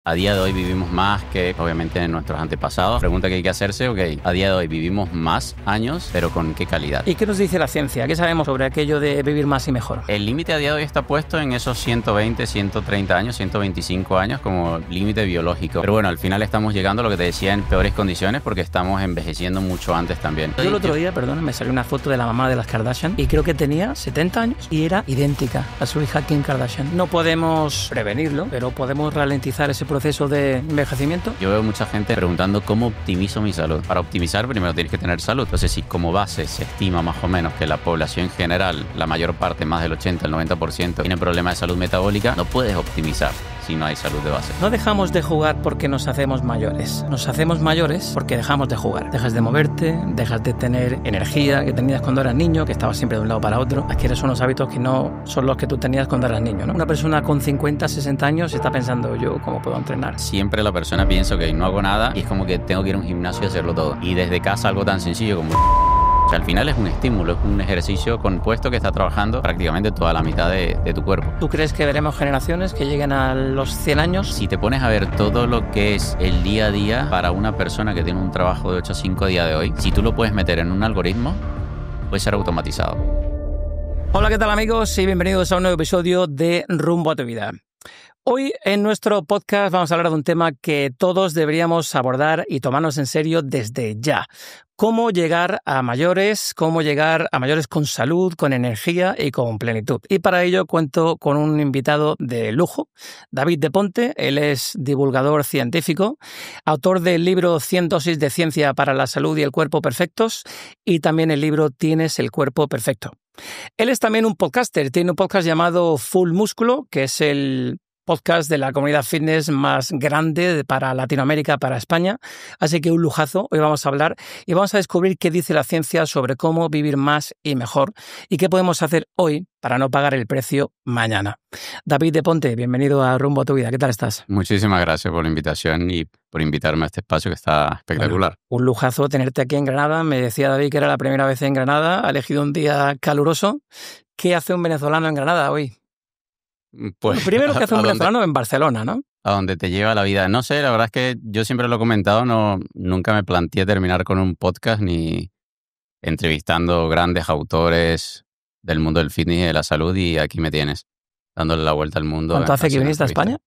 A día de hoy vivimos más que, obviamente, nuestros antepasados. Pregunta que hay que hacerse, a día de hoy vivimos más años, pero ¿con qué calidad? ¿Y qué nos dice la ciencia? ¿Qué sabemos sobre aquello de vivir más y mejor? El límite a día de hoy está puesto en esos 120, 130 años, 125 años como límite biológico. Pero bueno, al final estamos llegando a lo que te decía en peores condiciones porque estamos envejeciendo mucho antes también. Yo el otro día, me salió una foto de la mamá de las Kardashian y creo que tenía 70 años y era idéntica a su hija Kim Kardashian. No podemos prevenirlo, pero podemos ralentizar ese proceso de envejecimiento. Yo veo mucha gente preguntando cómo optimizo mi salud. Para optimizar primero tienes que tener salud. Entonces, si como base se estima más o menos que la población en general, la mayor parte, más del 80, el 90%, tiene problemas de salud metabólica, no puedes optimizar si no hay salud de base. No dejamos de jugar porque nos hacemos mayores. Nos hacemos mayores porque dejamos de jugar. Dejas de moverte, dejas de tener energía que tenías cuando eras niño, que estabas siempre de un lado para otro. Adquieres unos hábitos que no son los que tú tenías cuando eras niño, ¿no? Una persona con 50, 60 años está pensando, ¿yo cómo puedo entrenar? Siempre la persona piensa que no hago nada y es como que tengo que ir a un gimnasio y hacerlo todo. Y desde casa algo tan sencillo como... O sea, al final es un estímulo, es un ejercicio compuesto que está trabajando prácticamente toda la mitad de tu cuerpo. ¿Tú crees que veremos generaciones que lleguen a los 100 años? Si te pones a ver todo lo que es el día a día para una persona que tiene un trabajo de 8 a 5 a día de hoy, si tú lo puedes meter en un algoritmo, puede ser automatizado. Hola, ¿qué tal amigos? Y bienvenidos a un nuevo episodio de Rumbo a tu Vida. Hoy en nuestro podcast vamos a hablar de un tema que todos deberíamos abordar y tomarnos en serio desde ya. Cómo llegar a mayores con salud, con energía y con plenitud. Y para ello cuento con un invitado de lujo, David de Ponte. Él es divulgador científico, autor del libro 100 dosis de ciencia para la salud y el cuerpo perfectos y también el libro Tienes el cuerpo perfecto. Él es también un podcaster, tiene un podcast llamado Full Músculo, que es el podcast de la comunidad fitness más grande para Latinoamérica, para España. Así que un lujazo. Hoy vamos a hablar y vamos a descubrir qué dice la ciencia sobre cómo vivir más y mejor y qué podemos hacer hoy para no pagar el precio mañana. David de Ponte, bienvenido a Rumbo a tu Vida. ¿Qué tal estás? Muchísimas gracias por la invitación y por invitarme a este espacio que está espectacular. Bueno, un lujazo tenerte aquí en Granada. Me decía David que era la primera vez en Granada. Ha elegido un día caluroso. ¿Qué hace un venezolano en Granada hoy? Pues, primero que hace un venezolano en Barcelona, ¿no? A donde te lleva la vida. No sé, la verdad es que yo siempre lo he comentado, nunca me planteé terminar con un podcast ni entrevistando grandes autores del mundo del fitness y de la salud y aquí me tienes, dándole la vuelta al mundo. ¿Cuánto hace que viniste a España?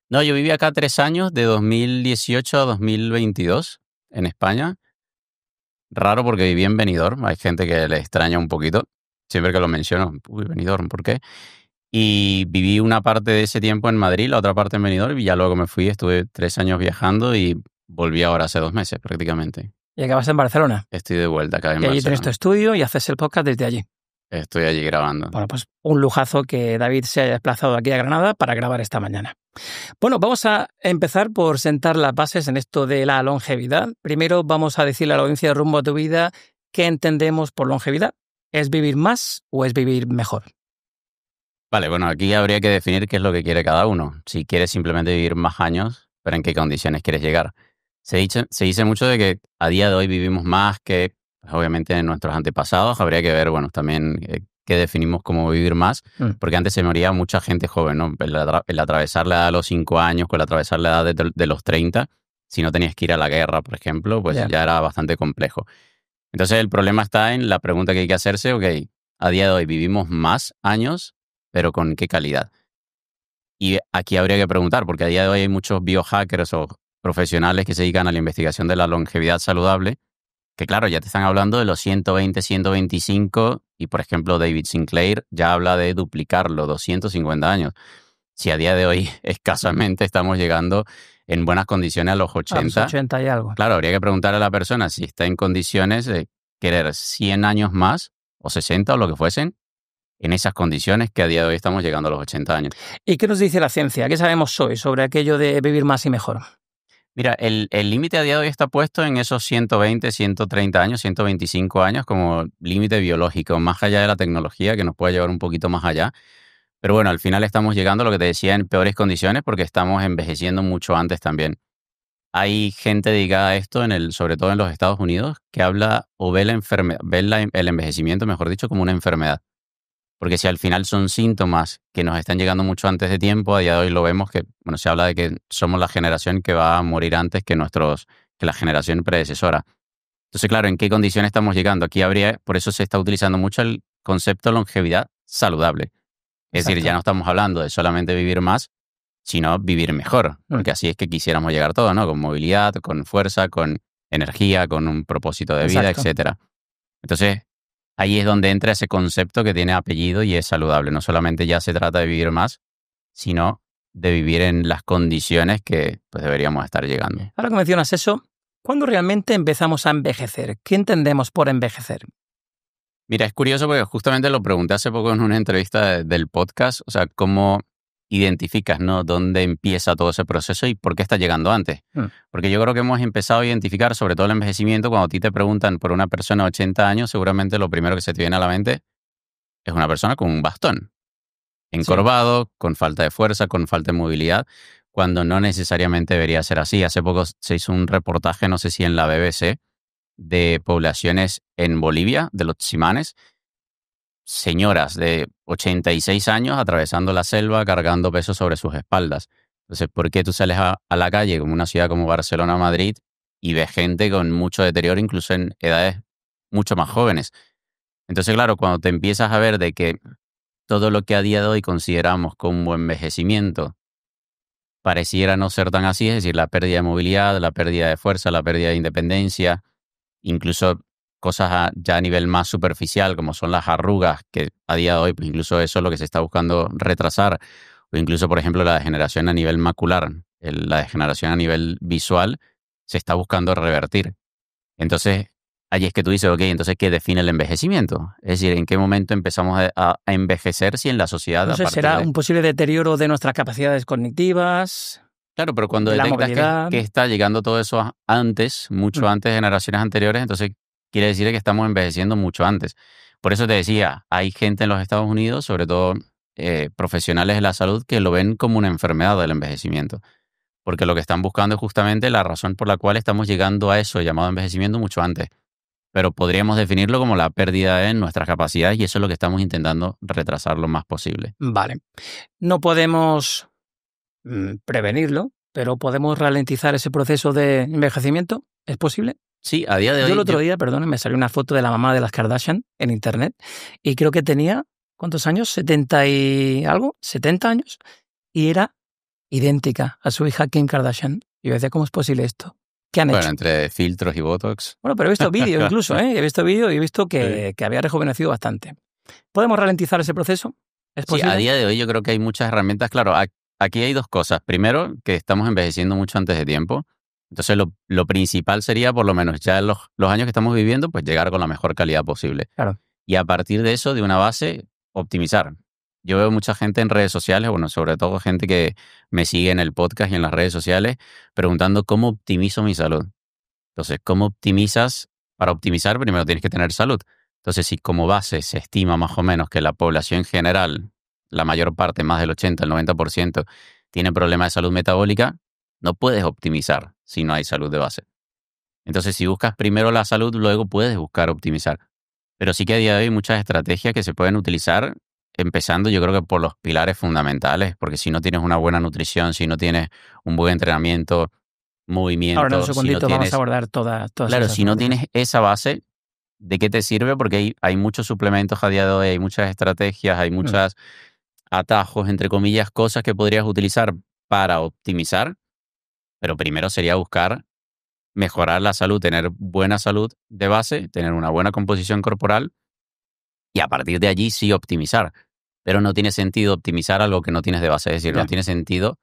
No, yo viví acá 3 años, de 2018 a 2022 en España. Raro porque viví en Benidorm, hay gente que le extraña un poquito, siempre que lo menciono, uy, Benidorm, ¿por qué? Y viví una parte de ese tiempo en Madrid, la otra parte en Benidorm, y ya luego me fui, estuve 3 años viajando y volví ahora hace 2 meses prácticamente. ¿Y acabas en Barcelona? Estoy de vuelta acá en Barcelona. Y allí tienes tu estudio y haces el podcast desde allí. Estoy allí grabando. Bueno, pues un lujazo que David se haya desplazado aquí a Granada para grabar esta mañana. Bueno, vamos a empezar por sentar las bases en esto de la longevidad. Primero vamos a decirle a la audiencia de Rumbo a tu Vida qué entendemos por longevidad. ¿Es vivir más o es vivir mejor? Vale, bueno, aquí habría que definir qué es lo que quiere cada uno. Si quieres simplemente vivir más años, pero en qué condiciones quieres llegar. Se dice mucho de que a día de hoy vivimos más que, pues, obviamente, nuestros antepasados. Habría que ver, bueno, también qué definimos como vivir más, porque antes se moría mucha gente joven, ¿no? El atravesar la edad de los 5 años, con el atravesar la edad de los 30, si no tenías que ir a la guerra, por ejemplo, pues ya era bastante complejo. Entonces el problema está en la pregunta que hay que hacerse, a día de hoy vivimos más años, pero ¿con qué calidad? Y aquí habría que preguntar, porque a día de hoy hay muchos biohackers o profesionales que se dedican a la investigación de la longevidad saludable, que claro, ya te están hablando de los 120, 125, y por ejemplo David Sinclair ya habla de duplicarlo, 250 años. Si a día de hoy escasamente estamos llegando en buenas condiciones a los 80. A los 80 y algo. Claro, habría que preguntar a la persona si está en condiciones de querer 100 años más, o 60 o lo que fuesen, en esas condiciones que a día de hoy estamos llegando a los 80 años. ¿Y qué nos dice la ciencia? ¿Qué sabemos hoy sobre aquello de vivir más y mejor? Mira, el límite a día de hoy está puesto en esos 120, 130 años, 125 años como límite biológico, más allá de la tecnología, que nos puede llevar un poquito más allá. Pero bueno, al final estamos llegando a lo que te decía en peores condiciones porque estamos envejeciendo mucho antes también. Hay gente dedicada a esto, sobre todo en los Estados Unidos, que habla o ve el envejecimiento, mejor dicho, como una enfermedad. Porque si al final son síntomas que nos están llegando mucho antes de tiempo, a día de hoy lo vemos que, bueno, se habla de que somos la generación que va a morir antes que la generación predecesora. Entonces, claro, ¿en qué condiciones estamos llegando? Aquí por eso se está utilizando mucho el concepto de longevidad saludable. Es decir, ya no estamos hablando de solamente vivir más, sino vivir mejor, porque así es que quisiéramos llegar todos, ¿no? Con movilidad, con fuerza, con energía, con un propósito de vida, etcétera. Entonces, ahí es donde entra ese concepto que tiene apellido y es saludable. No solamente ya se trata de vivir más, sino de vivir en las condiciones que pues, deberíamos estar llegando. Ahora que mencionas eso, ¿cuándo realmente empezamos a envejecer? ¿Qué entendemos por envejecer? Mira, es curioso porque justamente lo pregunté hace poco en una entrevista del podcast, o sea, cómo identificas, ¿no? Dónde empieza todo ese proceso y por qué está llegando antes. Porque yo creo que hemos empezado a identificar, sobre todo el envejecimiento, cuando a ti te preguntan por una persona de 80 años, seguramente lo primero que se te viene a la mente es una persona con un bastón, encorvado, con falta de fuerza, con falta de movilidad, cuando no necesariamente debería ser así. Hace poco se hizo un reportaje, no sé si en la BBC, de poblaciones en Bolivia, de los Tsimanes, señoras de 86 años atravesando la selva, cargando peso sobre sus espaldas. Entonces, ¿por qué tú sales a la calle como una ciudad como Barcelona o Madrid y ves gente con mucho deterioro, incluso en edades mucho más jóvenes? Entonces, claro, cuando te empiezas a ver de que todo lo que a día de hoy consideramos como envejecimiento pareciera no ser tan así, es decir, la pérdida de movilidad, la pérdida de fuerza, la pérdida de independencia, incluso cosas ya a nivel más superficial, como son las arrugas, que a día de hoy, pues incluso eso es lo que se está buscando retrasar, o incluso, por ejemplo, la degeneración a nivel macular, la degeneración a nivel visual, se está buscando revertir. Entonces, allí es que tú dices, ok, entonces, ¿qué define el envejecimiento? Es decir, ¿en qué momento empezamos a envejecer si en la sociedad... Entonces, ¿será un posible deterioro de nuestras capacidades cognitivas? Claro, pero cuando detectas que está llegando todo eso antes, mucho antes de generaciones anteriores, entonces quiere decir que estamos envejeciendo mucho antes. Por eso te decía, hay gente en los Estados Unidos, sobre todo profesionales de la salud, que lo ven como una enfermedad del envejecimiento. Porque lo que están buscando es justamente la razón por la cual estamos llegando a eso llamado envejecimiento mucho antes. Pero podríamos definirlo como la pérdida en nuestras capacidades y eso es lo que estamos intentando retrasar lo más posible. Vale. No podemos prevenirlo, pero ¿podemos ralentizar ese proceso de envejecimiento? ¿Es posible? Sí, a día de hoy... Yo el otro día, perdón, me salió una foto de la mamá de las Kardashian en internet y creo que tenía, ¿cuántos años? 70 y algo, 70 años, y era idéntica a su hija Kim Kardashian. Y yo decía, ¿cómo es posible esto? ¿Qué han hecho? Bueno, entre filtros y botox. Bueno, pero he visto vídeos incluso, He visto vídeos y he visto que había rejuvenecido bastante. ¿Podemos ralentizar ese proceso? ¿Es posible? Sí, a día de hoy yo creo que hay muchas herramientas. Claro, aquí hay dos cosas. Primero, que estamos envejeciendo mucho antes de tiempo. Entonces, lo principal sería, por lo menos ya los años que estamos viviendo, pues llegar con la mejor calidad posible. Claro. Y a partir de eso, de una base, optimizar. Yo veo mucha gente en redes sociales, bueno, sobre todo gente que me sigue en el podcast y en las redes sociales, preguntando cómo optimizo mi salud. Entonces, ¿cómo optimizas? Para optimizar, primero tienes que tener salud. Entonces, si como base se estima más o menos que la población general, la mayor parte, más del 80, el 90%, tiene problemas de salud metabólica, no puedes optimizar si no hay salud de base. Entonces, si buscas primero la salud, luego puedes buscar optimizar. Pero sí que a día de hoy hay muchas estrategias que se pueden utilizar, empezando yo creo que por los pilares fundamentales, porque si no tienes una buena nutrición, si no tienes un buen entrenamiento, movimiento... Ahora en un segundito si no vamos a abordar todas claro, esas si no preguntas. tienes esa base, ¿de qué te sirve? Porque hay muchos suplementos a día de hoy, hay muchas estrategias, hay muchos atajos, entre comillas, cosas que podrías utilizar para optimizar, pero primero sería buscar mejorar la salud, tener buena salud de base, tener una buena composición corporal y a partir de allí sí optimizar. Pero no tiene sentido optimizar algo que no tienes de base, es decir, no tiene sentido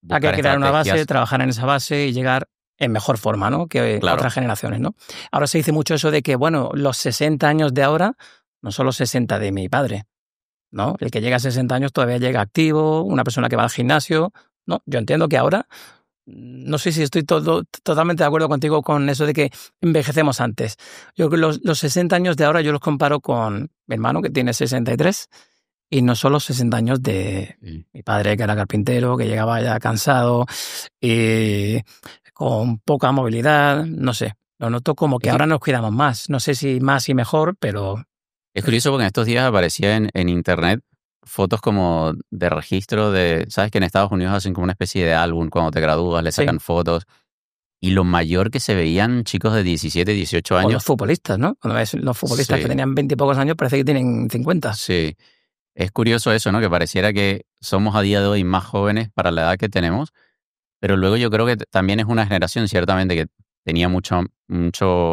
hay que buscar crear una base, estrategias. trabajar en esa base y llegar en mejor forma, ¿no? Que Claro. otras generaciones, ¿no? Ahora se dice mucho eso de que, bueno, los 60 años de ahora no son los 60 de mi padre, ¿no? El que llega a 60 años todavía llega activo, una persona que va al gimnasio, ¿no? Yo entiendo que ahora, no sé si estoy totalmente de acuerdo contigo con eso de que envejecemos antes. Yo creo que los 60 años de ahora yo los comparo con mi hermano que tiene 63 y no son los 60 años de mi padre que era carpintero, que llegaba ya cansado y con poca movilidad, no sé. Lo noto como que ahora nos cuidamos más. No sé si más y mejor, pero Es curioso porque en estos días aparecía en internet fotos como de registro de, ¿sabes? Que en Estados Unidos hacen como una especie de álbum cuando te gradúas, le Sí. sacan fotos. Y lo mayor que se veían chicos de 17, 18 O los años. futbolistas, ¿no? Cuando ves los futbolistas que Sí, tenían 20 y pocos años, parece que tienen 50. sí. Es curioso eso, ¿no? Que pareciera que somos a día de hoy más jóvenes para la edad que tenemos, pero luego yo creo que también es una generación ciertamente que tenía mucho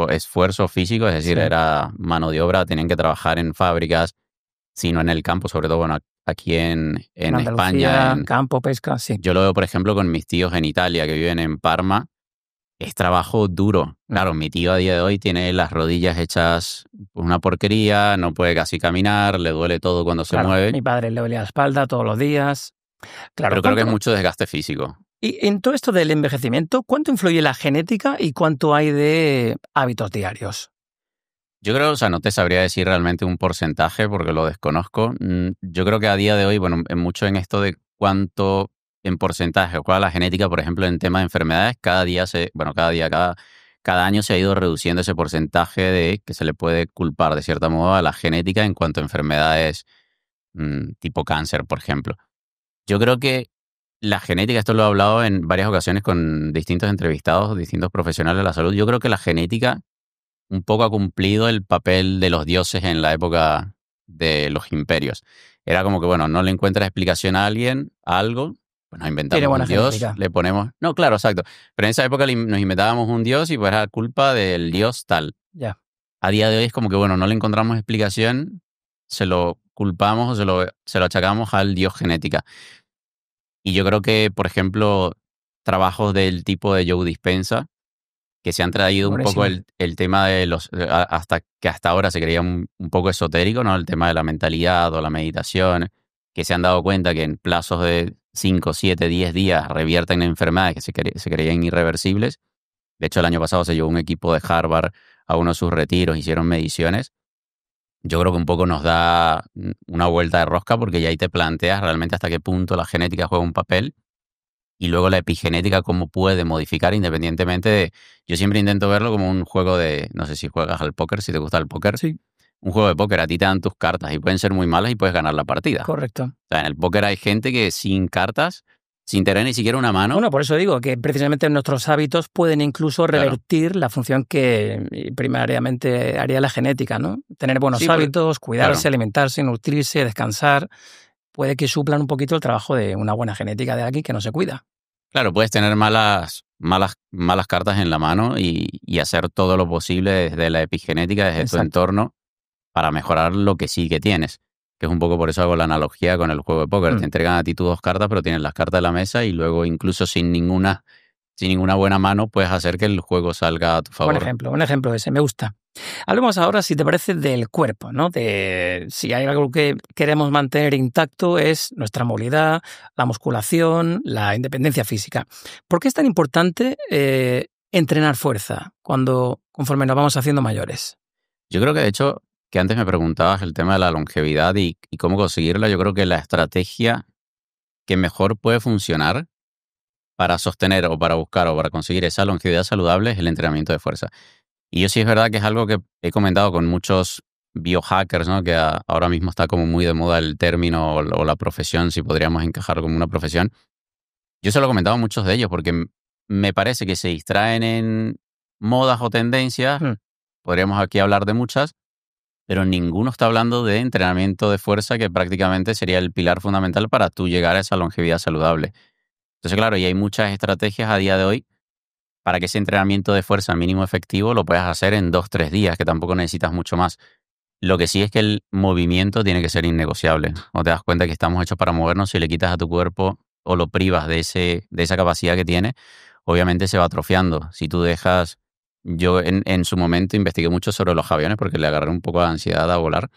esfuerzo físico, es decir, Sí. era mano de obra, tenían que trabajar en fábricas, sino en el campo, sobre todo, bueno, aquí En en España. Andalucía, campo, pesca, sí. Yo lo veo, por ejemplo, con mis tíos en Italia que viven en Parma. Es trabajo duro. Claro, mi tío a día de hoy tiene las rodillas hechas una porquería, no puede casi caminar, le duele todo cuando se Claro, mueve, mi padre le dolía la espalda todos los días. Claro, pero creo que es ¿cuánto? mucho desgaste físico. Y en todo esto del envejecimiento, ¿cuánto influye la genética y cuánto hay de hábitos diarios? Yo creo, o sea, no te sabría decir realmente un porcentaje porque lo desconozco. Yo creo que a día de hoy, bueno, mucho en esto de cuánto en porcentaje o cuál es la genética, por ejemplo, en temas de enfermedades, cada año se ha ido reduciendo ese porcentaje de que se le puede culpar de cierta modo a la genética en cuanto a enfermedades tipo cáncer, por ejemplo. Yo creo que la genética, esto lo he hablado en varias ocasiones con distintos entrevistados, distintos profesionales de la salud. Yo creo que la genética un poco ha cumplido el papel de los dioses en la época de los imperios. Era como que, bueno, no le encuentras explicación a alguien, a algo, pues nos Tiene inventamos un buena dios, genética. le ponemos... No, claro, exacto. Pero en esa época nos inventábamos un dios y pues era culpa del dios tal. Ya. A día de hoy es como que, bueno, no le encontramos explicación, se lo culpamos o se lo achacamos al dios genética. Y yo creo que, por ejemplo, trabajos del tipo de Joe Dispenza, que se han traído un poco Buenísimo. el tema de hasta ahora se creía un poco esotérico, ¿no? El tema de la mentalidad o la meditación, que se han dado cuenta que en plazos de 5, 7, 10 días revierten enfermedades que se creían irreversibles. De hecho, el año pasado se llevó un equipo de Harvard a uno de sus retiros, hicieron mediciones. Yo creo que un poco nos da una vuelta de rosca porque ya ahí te planteas realmente hasta qué punto la genética juega un papel y luego la epigenética cómo puede modificar independientemente de... Yo siempre intento verlo como un juego de... No sé si juegas al póker, si te gusta el póker. Sí, Un juego de póker, a ti te dan tus cartas y pueden ser muy malas y puedes ganar la partida. correcto. O sea, en el póker hay gente que sin cartas, sin tener ni siquiera una mano... Bueno, por eso digo que precisamente nuestros hábitos pueden incluso Claro. revertir la función que primariamente haría la genética, ¿no? Tener buenos Sí, hábitos, cuidarse, claro. alimentarse, nutrirse, descansar, puede que suplan un poquito el trabajo de una buena genética de alguien que no se cuida. Claro, puedes tener malas cartas en la mano y hacer todo lo posible desde la epigenética, desde tu Exacto. entorno, para mejorar lo que sí que tienes. Que es un poco por eso hago la analogía con el juego de póker. Te Mm. entregan a ti tus 2 cartas, pero tienes las cartas de la mesa y luego incluso sin ninguna buena mano puedes hacer que el juego salga a tu favor. Buen ejemplo ese, me gusta. Hablemos ahora, si te parece, del cuerpo, ¿no? De si hay algo que queremos mantener intacto es nuestra movilidad, la musculación, la independencia física. ¿Por qué es tan importante entrenar fuerza conforme nos vamos haciendo mayores? Yo creo que de hecho, que antes me preguntabas el tema de la longevidad y cómo conseguirla, yo creo que la estrategia que mejor puede funcionar para sostener o para buscar o para conseguir esa longevidad saludable es el entrenamiento de fuerza. Y yo sí es verdad que es algo que he comentado con muchos biohackers, ¿no? Que ahora mismo está como muy de moda el término o la profesión, si podríamos encajarlo como una profesión. Yo se lo he comentado a muchos de ellos porque me parece que se distraen en modas o tendencias. Mm. Podríamos aquí hablar de muchas, pero ninguno está hablando de entrenamiento de fuerza, que prácticamente sería el pilar fundamental para tú llegar a esa longevidad saludable. Entonces, claro, y hay muchas estrategias a día de hoy para que ese entrenamiento de fuerza mínimo efectivo lo puedas hacer en 2, 3 días, que tampoco necesitas mucho más. Lo que sí es que el movimiento tiene que ser innegociable. O te das cuenta que estamos hechos para movernos, si le quitas a tu cuerpo o lo privas de esa capacidad que tiene, obviamente se va atrofiando. Si tú dejas... Yo en su momento investigué mucho sobre los aviones porque le agarré un poco de ansiedad a volar.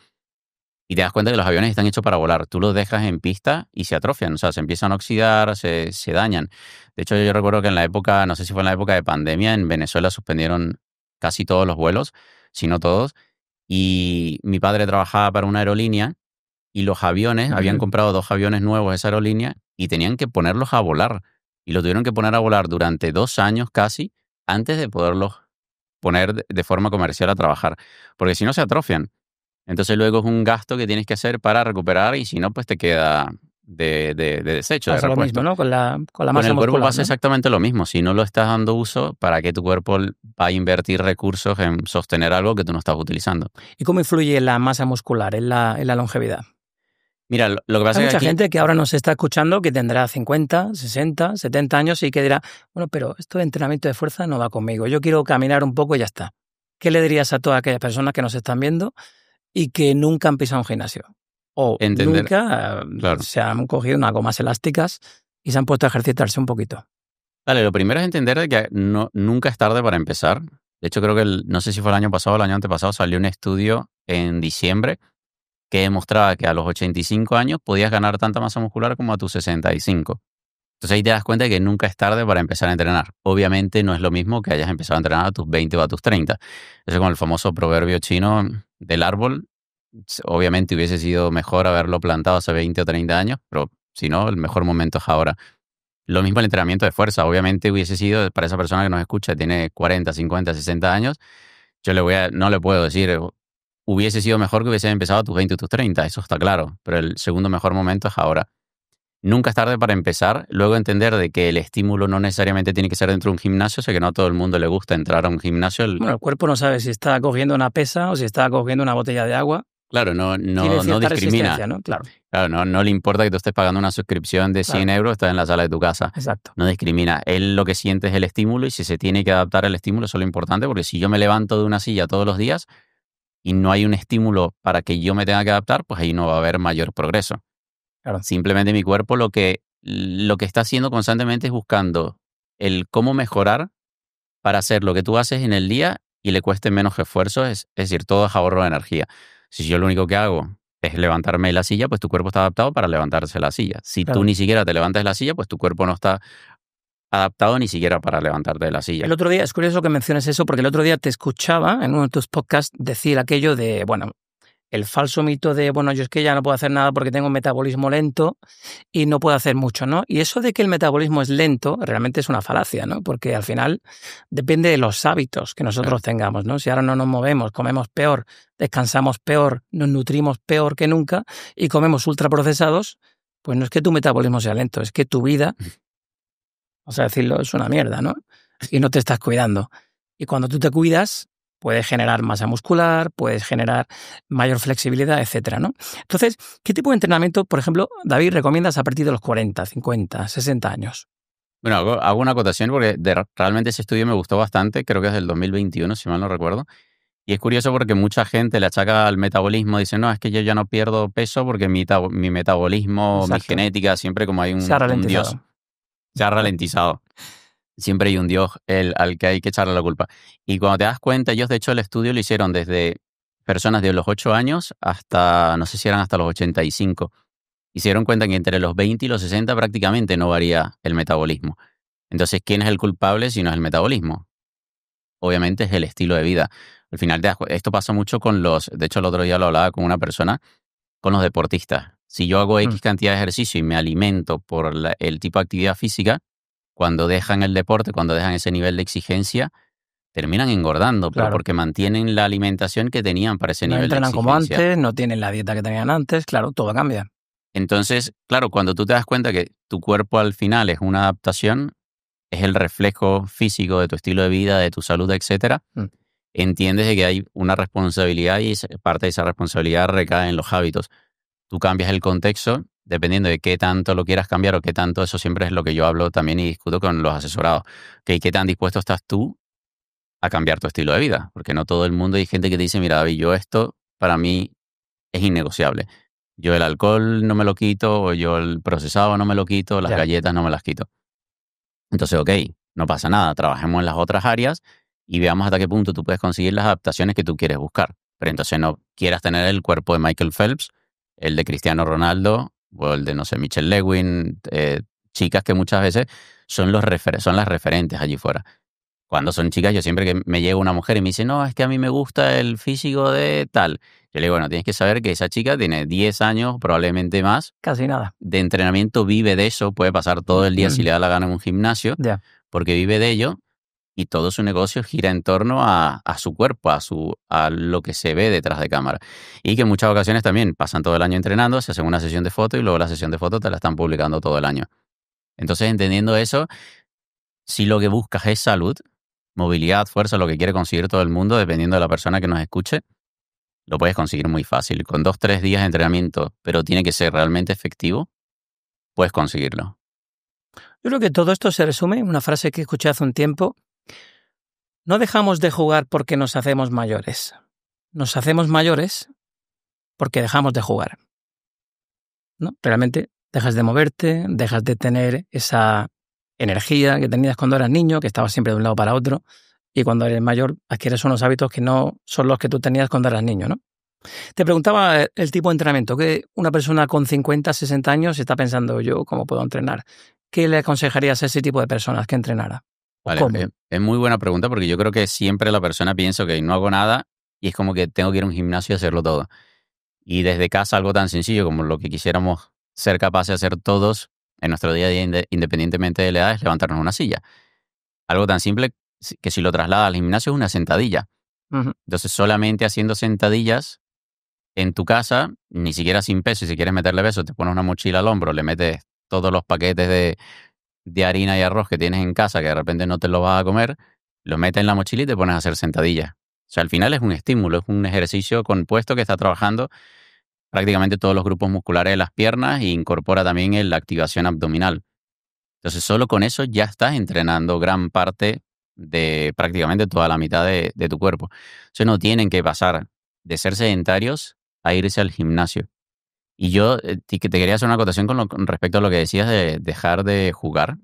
Y te das cuenta que los aviones están hechos para volar. Tú los dejas en pista y se atrofian, o sea, se empiezan a oxidar, se dañan. De hecho, yo recuerdo que en la época, no sé si fue en la época de pandemia, en Venezuela suspendieron casi todos los vuelos, si no todos. Y mi padre trabajaba para una aerolínea y los aviones, habían Ujú. comprado 2 aviones nuevos esa aerolínea y tenían que ponerlos a volar. Y los tuvieron que poner a volar durante 2 años casi antes de poderlos poner de forma comercial a trabajar. Porque si no se atrofian. Entonces luego es un gasto que tienes que hacer para recuperar y si no, pues te queda de desecho, de Pasa lo mismo, repuesto. ¿no? Con la Con masa el cuerpo muscular, pasa ¿no? exactamente lo mismo. Si no lo estás dando uso, ¿para qué tu cuerpo va a invertir recursos en sostener algo que tú no estás utilizando? ¿Y cómo influye la masa muscular en la longevidad? Mira, lo que Hay pasa es que mucha aquí, gente que ahora nos está escuchando que tendrá 50, 60, 70 años y que dirá, bueno, pero esto de entrenamiento de fuerza no va conmigo. Yo quiero caminar un poco y ya está. ¿Qué le dirías a todas aquellas personas que nos están viendo y que nunca han pisado un gimnasio? O entender, nunca claro. se han cogido unas gomas elásticas y se han puesto a ejercitarse un poquito. Vale, lo primero es entender de que nunca es tarde para empezar. De hecho, creo que no sé si fue el año pasado o el año antepasado, salió un estudio en diciembre que demostraba que a los 85 años podías ganar tanta masa muscular como a tus 65. Entonces ahí te das cuenta de que nunca es tarde para empezar a entrenar. Obviamente no es lo mismo que hayas empezado a entrenar a tus 20 o a tus 30. Eso es como el famoso proverbio chino del árbol. Obviamente hubiese sido mejor haberlo plantado hace 20 o 30 años, pero si no, el mejor momento es ahora. Lo mismo el entrenamiento de fuerza. Obviamente hubiese sido para esa persona que nos escucha, tiene 40, 50, 60 años. Yo no le puedo decir, hubiese sido mejor que hubiese empezado a tus 20 o tus 30, eso está claro. Pero el segundo mejor momento es ahora. Nunca es tarde para empezar. Luego entender de que el estímulo no necesariamente tiene que ser dentro de un gimnasio. Sé que no a todo el mundo le gusta entrar a un gimnasio. Bueno, el cuerpo no sabe si está cogiendo una pesa o si está cogiendo una botella de agua. Claro, Tiene no cierta discrimina. resistencia, ¿no? Claro, Claro, no le importa que tú estés pagando una suscripción de 100 claro, euros, estás en la sala de tu casa. exacto. No discrimina. Él lo que siente es el estímulo y si se tiene que adaptar al estímulo, eso es lo importante, porque si yo me levanto de una silla todos los días y no hay un estímulo para que yo me tenga que adaptar, pues ahí no va a haber mayor progreso. Claro. Simplemente mi cuerpo lo que está haciendo constantemente es buscando el cómo mejorar para hacer lo que tú haces en el día y le cueste menos esfuerzo, es decir, todo es ahorro de energía. Si yo lo único que hago es levantarme de la silla, pues tu cuerpo está adaptado para levantarse de la silla. Si tú Claro. ni siquiera te levantas de la silla, pues tu cuerpo no está adaptado ni siquiera para levantarte de la silla. El otro día, es curioso que menciones eso, porque el otro día te escuchaba en uno de tus podcasts decir aquello de, bueno, el falso mito de, bueno, yo es que ya no puedo hacer nada porque tengo un metabolismo lento y no puedo hacer mucho, ¿no? Y eso de que el metabolismo es lento realmente es una falacia, ¿no? Porque al final depende de los hábitos que nosotros tengamos, ¿no? Si ahora no nos movemos, comemos peor, descansamos peor, nos nutrimos peor que nunca y comemos ultraprocesados, pues no es que tu metabolismo sea lento, es que tu vida, o sea, decirlo, es una mierda, ¿no? Y no te estás cuidando. Y cuando tú te cuidas, puedes generar masa muscular, puedes generar mayor flexibilidad, etcétera, ¿no? Entonces, ¿qué tipo de entrenamiento, por ejemplo, David, recomiendas a partir de los 40, 50, 60 años? Bueno, hago una acotación porque realmente ese estudio me gustó bastante, creo que es del 2021, si mal no recuerdo. Y es curioso porque mucha gente le achaca al metabolismo, dice, no, es que yo ya no pierdo peso porque mi metabolismo, mi Exacto. genética, siempre como hay Se ha un dios, ralentizado. se ha ralentizado. Siempre hay un dios al que hay que echarle la culpa. Y cuando te das cuenta, ellos de hecho el estudio lo hicieron desde personas de los 8 años hasta, no sé si eran hasta los 85. Y se dieron cuenta que entre los 20 y los 60 prácticamente no varía el metabolismo. Entonces, ¿quién es el culpable si no es el metabolismo? Obviamente es el estilo de vida. Al final, esto pasa mucho de hecho el otro día lo hablaba con una persona, con los deportistas. Si yo hago X cantidad de ejercicio y me alimento por el tipo de actividad física, cuando dejan el deporte, cuando dejan ese nivel de exigencia, terminan engordando, pero Claro. porque mantienen la alimentación que tenían para ese No nivel de entrenan como exigencia. antes, no tienen la dieta que tenían antes, claro, todo cambia. Entonces, claro, cuando tú te das cuenta que tu cuerpo al final es una adaptación, es el reflejo físico de tu estilo de vida, de tu salud, etcétera, entiendes de que hay una responsabilidad y parte de esa responsabilidad recae en los hábitos. Tú cambias el contexto dependiendo de qué tanto lo quieras cambiar o qué tanto, eso siempre es lo que yo hablo también y discuto con los asesorados. ¿Qué tan dispuesto estás tú a cambiar tu estilo de vida? Porque no todo el mundo, hay gente que te dice, mira, David, yo esto para mí es innegociable. Yo el alcohol no me lo quito, o yo el procesado no me lo quito, las Ya. galletas no me las quito. Entonces, ok, no pasa nada, trabajemos en las otras áreas y veamos hasta qué punto tú puedes conseguir las adaptaciones que tú quieres buscar. Pero entonces no quieras tener el cuerpo de Michael Phelps, el de Cristiano Ronaldo o el de, no sé, Michelle Lewin, chicas que muchas veces son las referentes allí fuera. Cuando son chicas, yo siempre que me llega una mujer y me dice, no, es que a mí me gusta el físico de tal. Yo le digo, bueno, tienes que saber que esa chica tiene 10 años, probablemente más, Casi nada. de entrenamiento, vive de eso, puede pasar todo el día si le da la gana en un gimnasio, Ya. porque vive de ello, y todo su negocio gira en torno a su cuerpo, a lo que se ve detrás de cámara. Y que en muchas ocasiones también pasan todo el año entrenando, se hacen una sesión de foto y luego la sesión de foto te la están publicando todo el año. Entonces, entendiendo eso, si lo que buscas es salud, movilidad, fuerza, lo que quiere conseguir todo el mundo, dependiendo de la persona que nos escuche, lo puedes conseguir muy fácil. Con 2-3 días de entrenamiento, pero tiene que ser realmente efectivo, puedes conseguirlo. Yo creo que todo esto se resume en una frase que escuché hace un tiempo. No dejamos de jugar porque nos hacemos mayores. Nos hacemos mayores porque dejamos de jugar, ¿no? Realmente dejas de moverte, dejas de tener esa energía que tenías cuando eras niño, que estabas siempre de un lado para otro, y cuando eres mayor adquieres unos hábitos que no son los que tú tenías cuando eras niño, ¿no? Te preguntaba el tipo de entrenamiento, que una persona con 50, 60 años está pensando, yo, ¿cómo puedo entrenar? ¿Qué le aconsejarías a ese tipo de personas que entrenara? ¿O Vale, cómo? es muy buena pregunta porque yo creo que siempre la persona piensa que no hago nada y es como que tengo que ir a un gimnasio y hacerlo todo. Y desde casa algo tan sencillo como lo que quisiéramos ser capaces de hacer todos en nuestro día a día, independientemente de la edad, es levantarnos una silla. Algo tan simple que si lo trasladas al gimnasio es una sentadilla. Ujú. Entonces, solamente haciendo sentadillas en tu casa, ni siquiera sin peso, y si quieres meterle peso, te pones una mochila al hombro, le metes todos los paquetes de harina y arroz que tienes en casa, que de repente no te los vas a comer, los metes en la mochila y te pones a hacer sentadillas. O sea, al final es un estímulo, es un ejercicio compuesto que está trabajando prácticamente todos los grupos musculares de las piernas e incorpora también la activación abdominal. Entonces, solo con eso ya estás entrenando gran parte de prácticamente toda la mitad de tu cuerpo. Entonces, no tienen que pasar de ser sedentarios a irse al gimnasio. Y yo que te quería hacer una acotación con respecto a lo que decías de dejar de jugar,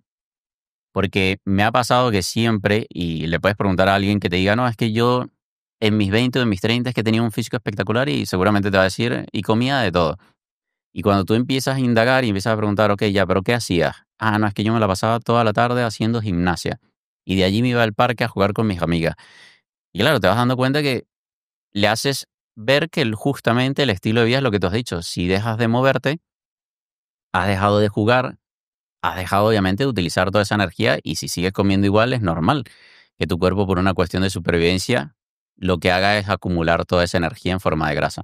porque me ha pasado que siempre, y le puedes preguntar a alguien que te diga, no, es que yo en mis 20 o en mis 30 es que tenía un físico espectacular y seguramente te va a decir, y comía de todo. Y cuando tú empiezas a indagar y empiezas a preguntar, ok, ya, pero ¿qué hacías? Ah, no, es que yo me la pasaba toda la tarde haciendo gimnasia. Y de allí me iba al parque a jugar con mis amigas. Y claro, te vas dando cuenta que le haces ver que justamente el estilo de vida es lo que tú has dicho. Si dejas de moverte, has dejado de jugar, has dejado obviamente de utilizar toda esa energía y si sigues comiendo igual es normal que tu cuerpo por una cuestión de supervivencia lo que haga es acumular toda esa energía en forma de grasa.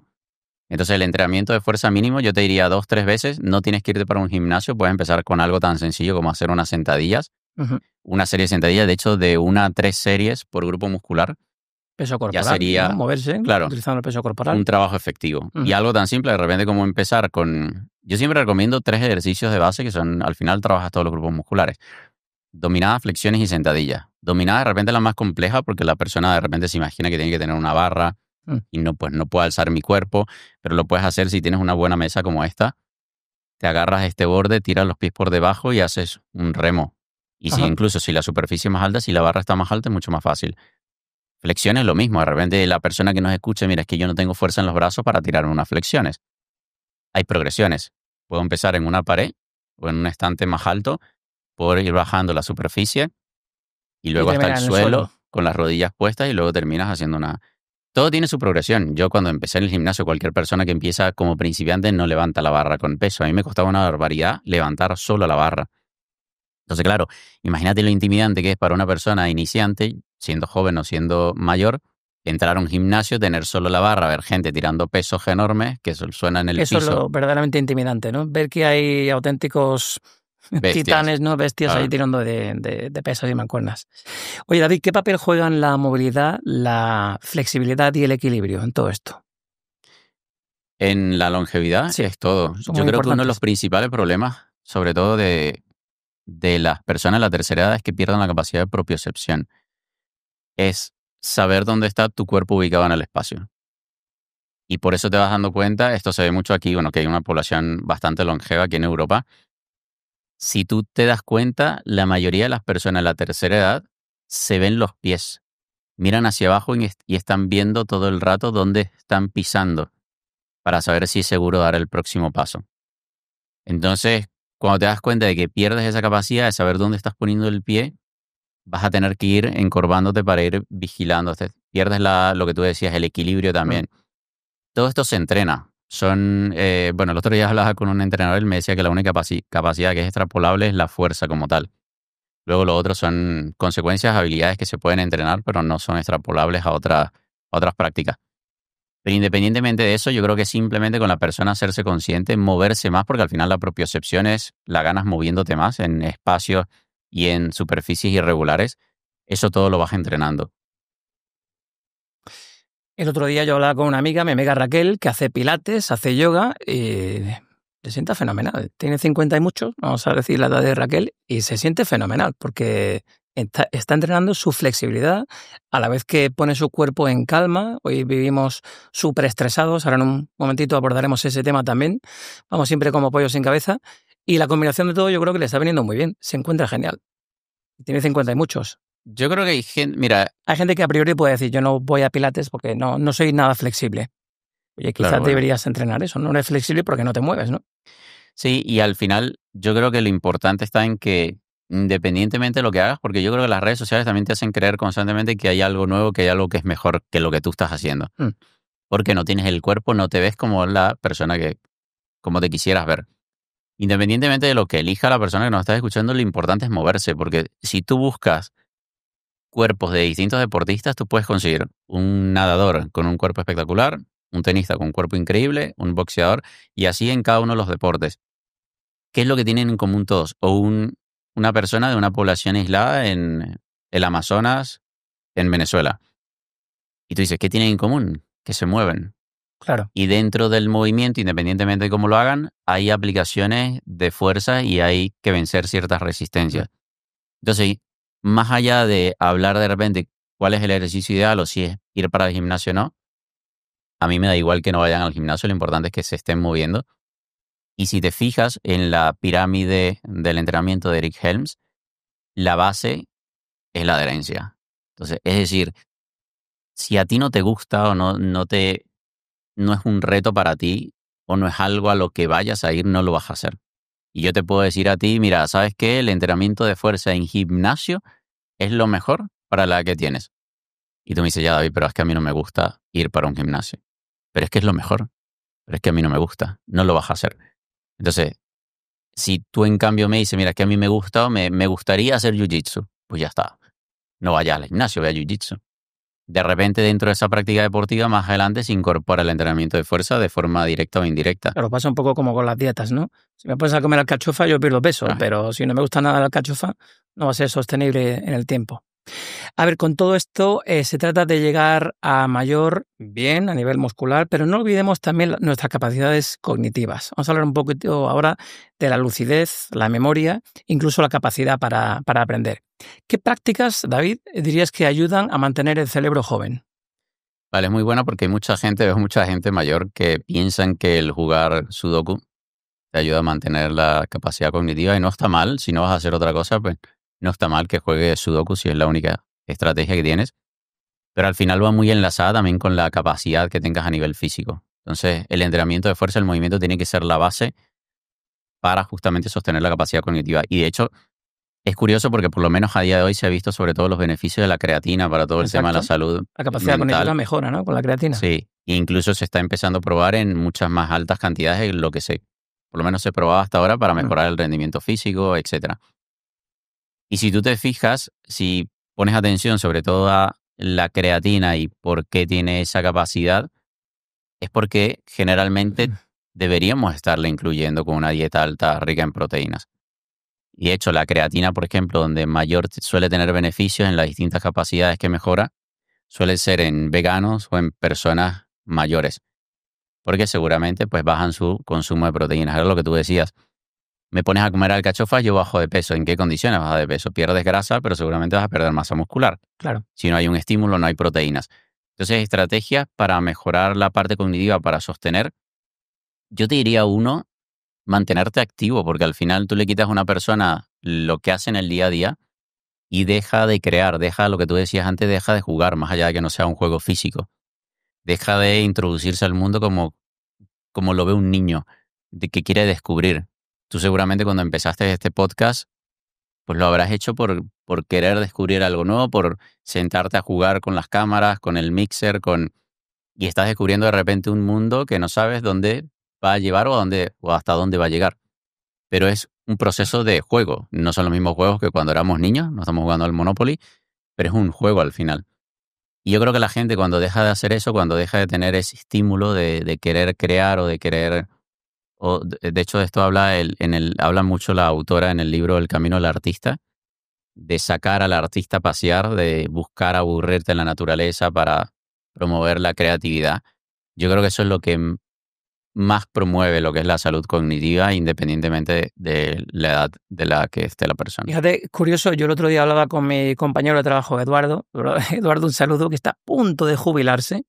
Entonces el entrenamiento de fuerza mínimo yo te diría 2-3 veces, no tienes que irte para un gimnasio, puedes empezar con algo tan sencillo como hacer unas sentadillas, Ujú. una serie de sentadillas, de hecho de 1 a 3 series por grupo muscular, Peso ya corporal, ¿no? sería, Moverse claro, utilizando el peso corporal. un trabajo efectivo. Y Ujú. algo tan simple, de repente como empezar con... Yo siempre recomiendo 3 ejercicios de base que son, al final trabajas todos los grupos musculares. Dominadas, flexiones y sentadillas. Dominada de repente la más compleja porque la persona de repente se imagina que tiene que tener una barra Mm. y no, pues no puedo alzar mi cuerpo, pero lo puedes hacer si tienes una buena mesa como esta. Te agarras este borde, tiras los pies por debajo y haces un remo. Y si Ajá. incluso si la superficie es más alta, si la barra está más alta, es mucho más fácil. Flexiones lo mismo. De repente la persona que nos escuche, mira, es que yo no tengo fuerza en los brazos para tirar unas flexiones. Hay progresiones. Puedo empezar en una pared o en un estante más alto, puedo ir bajando la superficie y Y luego hasta el terminar en el suelo. suelo con las rodillas puestas y luego terminas haciendo una... Todo tiene su progresión. Yo cuando empecé en el gimnasio, cualquier persona que empieza como principiante no levanta la barra con peso. A mí me costaba una barbaridad levantar solo la barra. Entonces, claro, imagínate lo intimidante que es para una persona iniciante, siendo joven o siendo mayor, entrar a un gimnasio, tener solo la barra, ver gente tirando pesos enormes que suena en el Eso es piso. lo verdaderamente intimidante, ¿no? Ver que hay auténticos Bestias. titanes, ¿no? Bestias ahí Claro. tirando de pesas y mancuernas. Oye, David, ¿qué papel juegan la movilidad, la flexibilidad y el equilibrio en todo esto? En la longevidad Sí, es todo. son Yo muy creo que uno de los importantes. principales problemas, sobre todo de las personas de la tercera edad, es que pierden la capacidad de propiocepción. Es saber dónde está tu cuerpo ubicado en el espacio. Y por eso te vas dando cuenta, esto se ve mucho aquí, bueno, que hay una población bastante longeva aquí en Europa. Si tú te das cuenta, la mayoría de las personas de la tercera edad se ven los pies, miran hacia abajo y están viendo todo el rato dónde están pisando para saber si es seguro dar el próximo paso. Entonces, cuando te das cuenta de que pierdes esa capacidad de saber dónde estás poniendo el pie, vas a tener que ir encorvándote para ir vigilando. Pierdes lo que tú decías, el equilibrio Mm. también. Todo esto se entrena. Bueno, el otro día hablaba con un entrenador, él me decía que la única capacidad que es extrapolable es la fuerza como tal. Luego lo otro son consecuencias, habilidades que se pueden entrenar, pero no son extrapolables a otras prácticas. Pero independientemente de eso, yo creo que simplemente con la persona hacerse consciente, moverse más, porque al final la propiocepción es la ganas moviéndote más en espacios y en superficies irregulares, eso todo lo vas entrenando. El otro día yo hablaba con una amiga, mi amiga Raquel, que hace pilates, hace yoga y se siente fenomenal. Tiene 50 y muchos, vamos a decir la edad de Raquel, y se siente fenomenal porque está entrenando su flexibilidad a la vez que pone su cuerpo en calma. Hoy vivimos súper estresados, ahora en un momentito abordaremos ese tema también. Vamos siempre como pollo sin cabeza. Y la combinación de todo yo creo que le está viniendo muy bien, se encuentra genial. Tiene 50 y muchos. Yo creo que hay gente, mira, Hay gente que a priori puede decir, yo no voy a pilates porque no soy nada flexible. Oye, claro, quizás bueno, deberías entrenar eso. No eres flexible porque no te mueves, ¿no? sí, y al final yo creo que lo importante está en que independientemente de lo que hagas, porque yo creo que las redes sociales también te hacen creer constantemente que hay algo nuevo, que hay algo que es mejor que lo que tú estás haciendo. Mm, Porque no tienes el cuerpo, no te ves como la persona que, como te quisieras ver. Independientemente de lo que elija la persona que nos está escuchando, lo importante es moverse, porque si tú buscas cuerpos de distintos deportistas, tú puedes conseguir un nadador con un cuerpo espectacular, un tenista con un cuerpo increíble, un boxeador, y así en cada uno de los deportes. ¿Qué es lo que tienen en común todos? Una persona de una población aislada en el Amazonas, en Venezuela. Y tú dices, ¿qué tienen en común? Que se mueven. claro. Y dentro del movimiento, independientemente de cómo lo hagan, hay aplicaciones de fuerza y hay que vencer ciertas Mm, resistencias. Entonces, más allá de hablar de repente cuál es el ejercicio ideal o si es ir para el gimnasio o no, a mí me da igual que no vayan al gimnasio, lo importante es que se estén moviendo. Y si te fijas en la pirámide del entrenamiento de Eric Helms, la base es la adherencia. Entonces, es decir, si a ti no te gusta o no es un reto para ti o no es algo a lo que vayas a ir, no lo vas a hacer. Y yo te puedo decir a ti, mira, ¿sabes qué? El entrenamiento de fuerza en gimnasio es lo mejor para la que tienes. Y tú me dices, ya David, pero es que a mí no me gusta ir para un gimnasio. Pero es que es lo mejor. Pero es que a mí no me gusta. No lo vas a hacer. Entonces, si tú en cambio me dices, mira, es que a mí me gusta o me gustaría hacer jiu-jitsu, pues ya está. No vayas al gimnasio, ve a jiu-jitsu. De repente, dentro de esa práctica deportiva, más adelante se incorpora el entrenamiento de fuerza de forma directa o indirecta. Claro, pasa un poco como con las dietas, ¿no? Si me pones a comer alcachofa, yo pierdo peso, Ah, pero si no me gusta nada la alcachofa, no va a ser sostenible en el tiempo. A ver, con todo esto se trata de llegar a mayor bien a nivel muscular, pero no olvidemos también nuestras capacidades cognitivas. Vamos a hablar un poquito ahora de la lucidez, la memoria, incluso la capacidad para aprender. ¿Qué prácticas, David, dirías que ayudan a mantener el cerebro joven? vale, es muy buena porque hay veo mucha gente mayor que piensan que el jugar Sudoku te ayuda a mantener la capacidad cognitiva y no está mal. Si no vas a hacer otra cosa, pues no está mal que juegues Sudoku si es la única estrategia que tienes. Pero al final va muy enlazada también con la capacidad que tengas a nivel físico. Entonces, el entrenamiento de fuerza, el movimiento tiene que ser la base para justamente sostener la capacidad cognitiva. Y de hecho, es curioso porque por lo menos a día de hoy se ha visto sobre todo los beneficios de la creatina para todo el tema de la Exacto. salud La capacidad cognitiva mental. mejora, ¿no? Con la creatina. Sí, incluso se está empezando a probar en muchas más altas cantidades de lo que por lo menos se probaba hasta ahora para Mm, mejorar el rendimiento físico, etcétera. Y si tú te fijas, si pones atención sobre todo a la creatina y por qué tiene esa capacidad, es porque generalmente deberíamos estarla incluyendo con una dieta alta rica en proteínas. Y de hecho, la creatina, por ejemplo, donde mayor suele tener beneficios en las distintas capacidades que mejora, suele ser en veganos o en personas mayores, porque seguramente pues bajan su consumo de proteínas. Era lo que tú decías. Me pones a comer alcachofas, yo bajo de peso. ¿En qué condiciones bajas de peso? Pierdes grasa, pero seguramente vas a perder masa muscular. claro. Si no hay un estímulo, no hay proteínas. Entonces, estrategias para mejorar la parte cognitiva, para sostener, yo te diría uno, mantenerte activo, porque al final tú le quitas a una persona lo que hace en el día a día y deja de crear, deja lo que tú decías antes, deja de jugar, más allá de que no sea un juego físico. Deja de introducirse al mundo como lo ve un niño, de que quiere descubrir. Tú seguramente cuando empezaste este podcast, pues lo habrás hecho por querer descubrir algo nuevo, por sentarte a jugar con las cámaras, con el mixer, y estás descubriendo de repente un mundo que no sabes dónde va a llevar o hasta dónde va a llegar. pero es un proceso de juego. No son los mismos juegos que cuando éramos niños, no estamos jugando al Monopoly, pero es un juego al final. Y yo creo que la gente cuando deja de hacer eso, cuando deja de tener ese estímulo de querer crear o de querer... de hecho, de esto habla mucho la autora en el libro El camino del artista, de sacar al artista a pasear, de buscar aburrirte en la naturaleza para promover la creatividad. Yo creo que eso es lo que más promueve lo que es la salud cognitiva, independientemente de la edad de la que esté la persona. Fíjate, curioso, yo el otro día hablaba con mi compañero de trabajo, Eduardo. Eduardo, un saludo, que está a punto de jubilarse.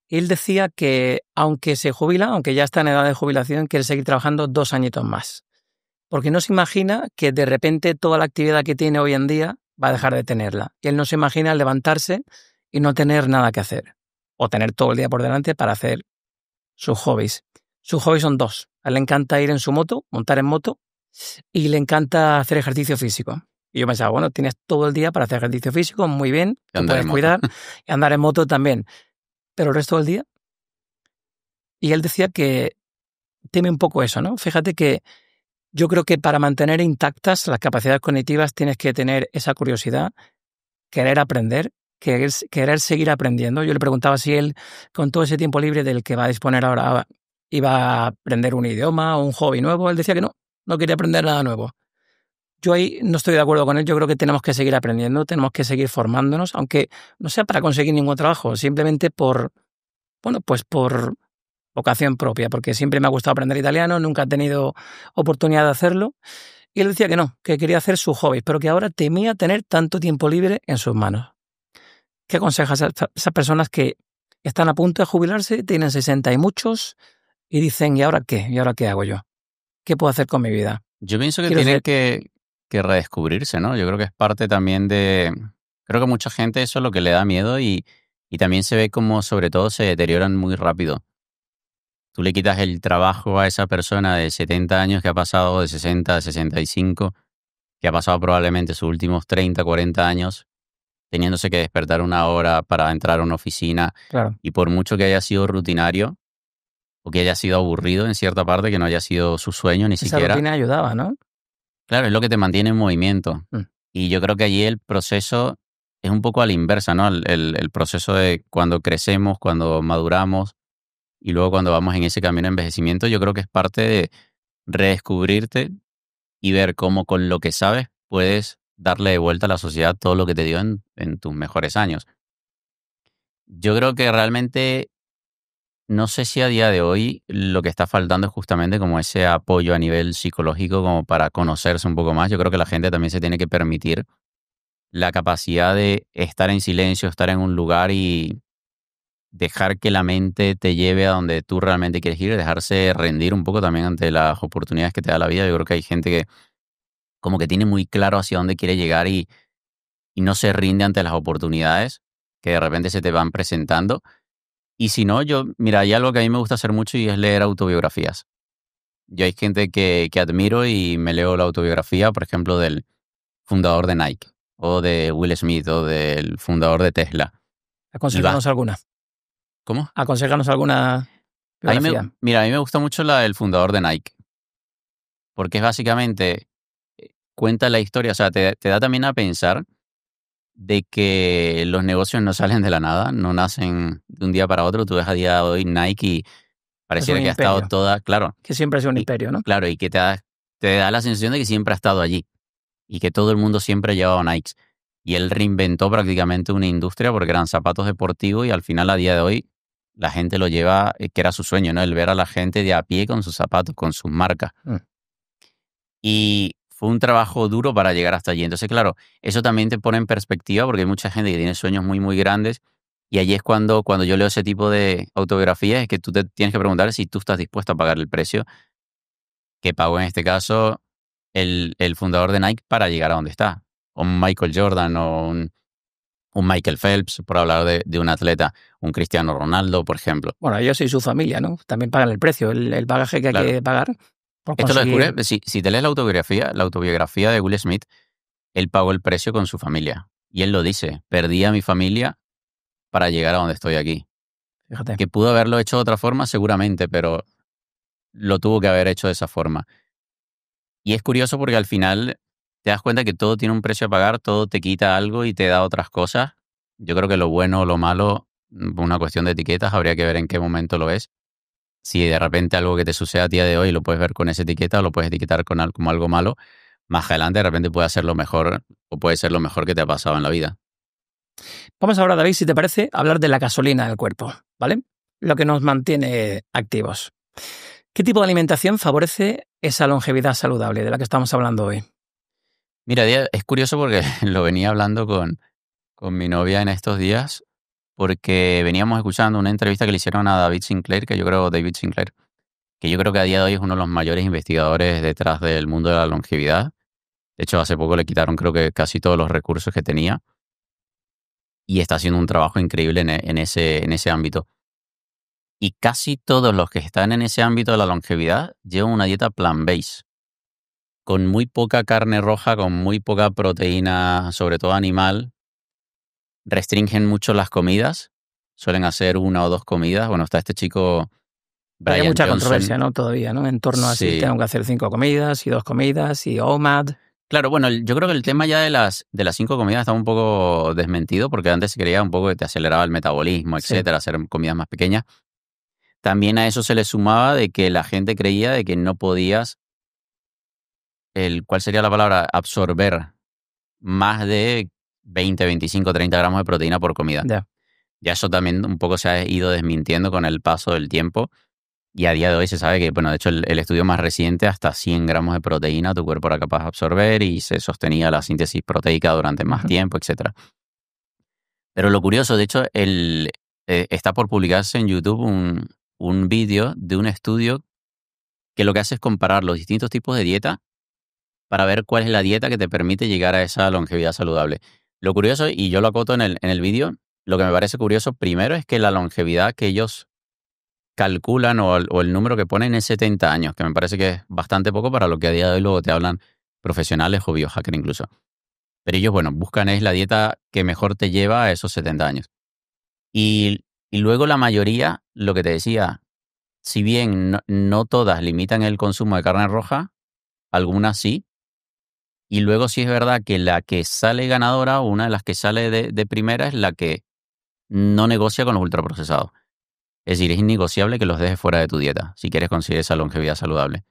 Él decía que aunque se jubila, aunque ya está en edad de jubilación, quiere seguir trabajando 2 añitos más. Porque no se imagina que de repente toda la actividad que tiene hoy en día va a dejar de tenerla. Y él no se imagina levantarse y no tener nada que hacer. O tener todo el día por delante para hacer sus hobbies. Sus hobbies son 2. A él le encanta ir en su moto, montar en moto, y le encanta hacer ejercicio físico. Y yo pensaba, bueno, tienes todo el día para hacer ejercicio físico, muy bien, te puedes cuidar, y andar en moto también. Pero el resto del día... Y él decía que teme un poco eso, ¿no? Fíjate que yo creo que para mantener intactas las capacidades cognitivas tienes que tener esa curiosidad, querer aprender, querer seguir aprendiendo. Yo le preguntaba si él, con todo ese tiempo libre del que va a disponer ahora, iba a aprender un idioma o un hobby nuevo. Él decía que no quería aprender nada nuevo. Yo ahí no estoy de acuerdo con él. Yo creo que tenemos que seguir aprendiendo, tenemos que seguir formándonos, aunque no sea para conseguir ningún trabajo, simplemente por vocación propia, porque siempre me ha gustado aprender italiano, nunca he tenido oportunidad de hacerlo. Y él decía que no, que quería hacer sus hobbies, pero que ahora temía tener tanto tiempo libre en sus manos. ¿Qué aconsejas a esas personas que están a punto de jubilarse, tienen 60 y muchos, y dicen, ¿y ahora qué? ¿Y ahora qué hago yo? ¿Qué puedo hacer con mi vida? Yo pienso que tienen que redescubrirse, ¿no? Yo creo que es parte también de... Creo que mucha gente eso es lo que le da miedo y también se ve como sobre todo se deterioran muy rápido. Tú le quitas el trabajo a esa persona de 70 años que ha pasado de 60 a 65, que ha pasado probablemente sus últimos 30, 40 años teniéndose que despertar una hora para entrar a una oficina. Claro. Y por mucho que haya sido rutinario o que haya sido aburrido en cierta parte, que no haya sido su sueño ni siquiera. Esa rutina ayudaba, ¿no? Claro, es lo que te mantiene en movimiento. Mm. Y yo creo que allí el proceso es un poco a la inversa, ¿no? El proceso de cuando crecemos, cuando maduramos y luego cuando vamos en ese camino de envejecimiento, yo creo que es parte de redescubrirte y ver cómo con lo que sabes puedes darle de vuelta a la sociedad todo lo que te dio en tus mejores años. Yo creo que realmente no sé si a día de hoy lo que está faltando es justamente como ese apoyo a nivel psicológico como para conocerse un poco más. Yo creo que la gente también se tiene que permitir la capacidad de estar en silencio, estar en un lugar y dejar que la mente te lleve a donde tú realmente quieres ir, dejarse rendir un poco también ante las oportunidades que te da la vida. Yo creo que hay gente que como que tiene muy claro hacia dónde quiere llegar y no se rinde ante las oportunidades que de repente se te van presentando. Y si no, mira, hay algo que a mí me gusta hacer mucho y es leer autobiografías. Yo hay gente que admiro y me leo la autobiografía, por ejemplo, del fundador de Nike, o de Will Smith, o del fundador de Tesla. Aconséjanos alguna. ¿Cómo? Aconséjanos alguna biografía. A mí me gusta mucho la del fundador de Nike, porque es básicamente, cuenta la historia, o sea, te da también a pensar de que los negocios no salen de la nada, no nacen de un día para otro. Tú ves a día de hoy Nike y pareciera que ha estado toda, claro. Que siempre ha sido un imperio, ¿no? Claro, y que te da la sensación de que siempre ha estado allí y que todo el mundo siempre ha llevado Nikes. Y él reinventó prácticamente una industria porque eran zapatos deportivos y al final a día de hoy la gente lo lleva, que era su sueño, ¿no? El ver a la gente de a pie con sus zapatos, con sus marcas. Y fue un trabajo duro para llegar hasta allí. Entonces, claro, eso también te pone en perspectiva porque hay mucha gente que tiene sueños muy, muy grandes y allí es cuando yo leo ese tipo de autobiografías es que tú te tienes que preguntar si tú estás dispuesto a pagar el precio que pagó en este caso el fundador de Nike para llegar a donde está. O un Michael Jordan o un Michael Phelps, por hablar de un atleta, un Cristiano Ronaldo, por ejemplo. Bueno, ellos y su familia, ¿no? También pagan el precio, el bagaje que hay que pagar. Esto lo descubres, si te lees la autobiografía de Will Smith, él pagó el precio con su familia. Y él lo dice, perdí a mi familia para llegar a donde estoy aquí. Fíjate. Que pudo haberlo hecho de otra forma, seguramente, pero lo tuvo que haber hecho de esa forma. Y es curioso porque al final te das cuenta que todo tiene un precio a pagar, todo te quita algo y te da otras cosas. Yo creo que lo bueno o lo malo, una cuestión de etiquetas, habría que ver en qué momento lo es. Si de repente algo que te sucede a día de hoy lo puedes ver con esa etiqueta o lo puedes etiquetar como algo malo, más adelante de repente puede ser lo mejor o puede ser lo mejor que te ha pasado en la vida. Vamos ahora, David, si te parece, a hablar de la gasolina del cuerpo, ¿vale? Lo que nos mantiene activos. ¿Qué tipo de alimentación favorece esa longevidad saludable de la que estamos hablando hoy? Mira, es curioso porque lo venía hablando con mi novia en estos días, porque veníamos escuchando una entrevista que le hicieron a David Sinclair, que yo creo que a día de hoy es uno de los mayores investigadores detrás del mundo de la longevidad. De hecho, hace poco le quitaron creo que casi todos los recursos que tenía y está haciendo un trabajo increíble en ese ámbito. Y casi todos los que están en ese ámbito de la longevidad llevan una dieta plant-based, con muy poca carne roja, con muy poca proteína, sobre todo animal. Restringen mucho las comidas, suelen hacer 1 o 2 comidas. Bueno, está este chico Hay Brian mucha Johnson. controversia, ¿no? Todavía, ¿no? En torno a si Sí. tengo que hacer 5 comidas y 2 comidas y OMAD. Claro, bueno, yo creo que el tema ya de las 5 comidas está un poco desmentido, porque antes se creía un poco que te aceleraba el metabolismo, Sí. etcétera, hacer comidas más pequeñas. También a eso se le sumaba de que la gente creía de que no podías, ¿cuál sería la palabra? Absorber más de 20, 25, 30 gramos de proteína por comida. Ya. Ya eso también un poco se ha ido desmintiendo con el paso del tiempo. Y a día de hoy se sabe que, bueno, de hecho el estudio más reciente, hasta 100 gramos de proteína tu cuerpo era capaz de absorber y se sostenía la síntesis proteica durante más tiempo, etc. Pero lo curioso, de hecho, está por publicarse en YouTube un vídeo de un estudio que lo que hace es comparar los distintos tipos de dieta para ver cuál es la dieta que te permite llegar a esa longevidad saludable. Lo curioso, y yo lo acoto en el vídeo, lo que me parece curioso primero es que la longevidad que ellos calculan o el número que ponen es 70 años, que me parece que es bastante poco para lo que a día de hoy luego te hablan profesionales o biohacker incluso. Pero ellos, bueno, buscan es la dieta que mejor te lleva a esos 70 años. Y luego la mayoría, lo que te decía, si bien no todas limitan el consumo de carne roja, algunas sí. Y luego sí es verdad que la que sale ganadora, una de las que sale de primera, es la que no negocia con los ultraprocesados. Es decir, es innegociable que los dejes fuera de tu dieta si quieres conseguir esa longevidad saludable.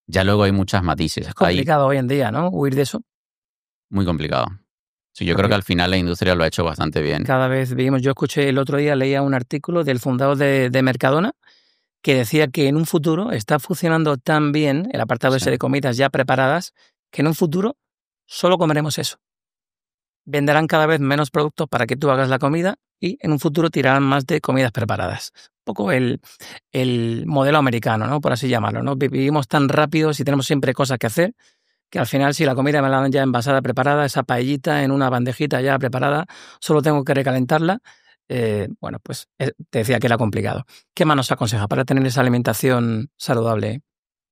Ya luego hay muchas matices. Es complicado hoy en día, ¿no? Huir de eso. Muy complicado. Sí, yo Porque creo que al final la industria lo ha hecho bastante bien. cada vez vivimos, yo escuché el otro día, leía un artículo del fundador de Mercadona que decía que en un futuro está funcionando tan bien el apartado ese Sí. de comidas ya preparadas que en un futuro solo comeremos eso. Venderán cada vez menos productos para que tú hagas la comida y en un futuro tirarán más de comidas preparadas. Un poco el modelo americano, ¿no? Por así llamarlo, ¿no? Vivimos tan rápidos y tenemos siempre cosas que hacer que al final si la comida me la dan ya envasada, preparada, esa paellita en una bandejita ya preparada, solo tengo que recalentarla. Bueno, pues te decía que era complicado. ¿Qué más nos aconseja para tener esa alimentación saludable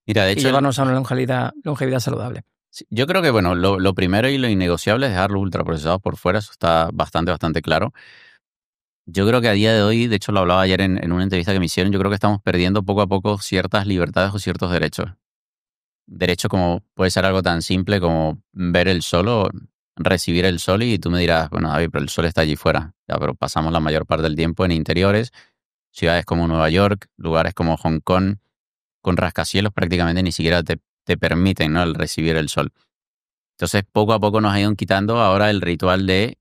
Mira, de y hecho, llevarnos a una longevidad saludable? sí, yo creo que bueno, lo primero y lo innegociable es dejar los ultraprocesados por fuera, eso está bastante claro. Yo creo que a día de hoy, de hecho lo hablaba ayer en una entrevista que me hicieron, yo creo que estamos perdiendo poco a poco ciertas libertades o ciertos derechos. Derecho como puede ser algo tan simple como ver el sol o recibir el sol y tú me dirás, bueno, David, pero el sol está allí fuera. Ya, pero pasamos la mayor parte del tiempo en interiores, ciudades como Nueva York, lugares como Hong Kong, con rascacielos prácticamente ni siquiera te permiten, ¿no?, el recibir el sol. Entonces, poco a poco nos ha ido quitando ahora el ritual de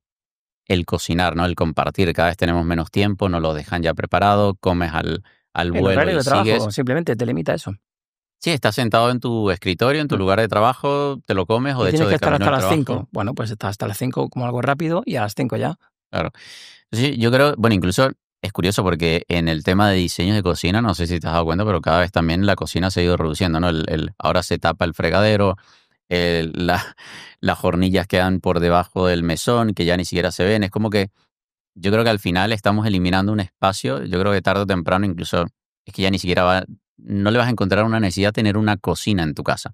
el cocinar, ¿no?, el compartir. Cada vez tenemos menos tiempo, nos lo dejan ya preparado, comes al El vuelo horario y de trabajo sigues. simplemente te limita eso. Sí, estás sentado en tu escritorio, en tu lugar de trabajo, te lo comes o Y de tienes hecho que de estar camino hasta al las trabajo. 5. Bueno, pues estás hasta las 5 como algo rápido y a las 5 ya. Claro. Sí, yo creo, bueno, incluso es curioso porque en el tema de diseños de cocina, no sé si te has dado cuenta, pero cada vez también la cocina se ha ido reduciendo, ¿no? Ahora se tapa el fregadero, las hornillas quedan por debajo del mesón, que ya ni siquiera se ven. Es como que yo creo que al final estamos eliminando un espacio. Yo creo que tarde o temprano incluso es que ya ni siquiera no le vas a encontrar una necesidad de tener una cocina en tu casa.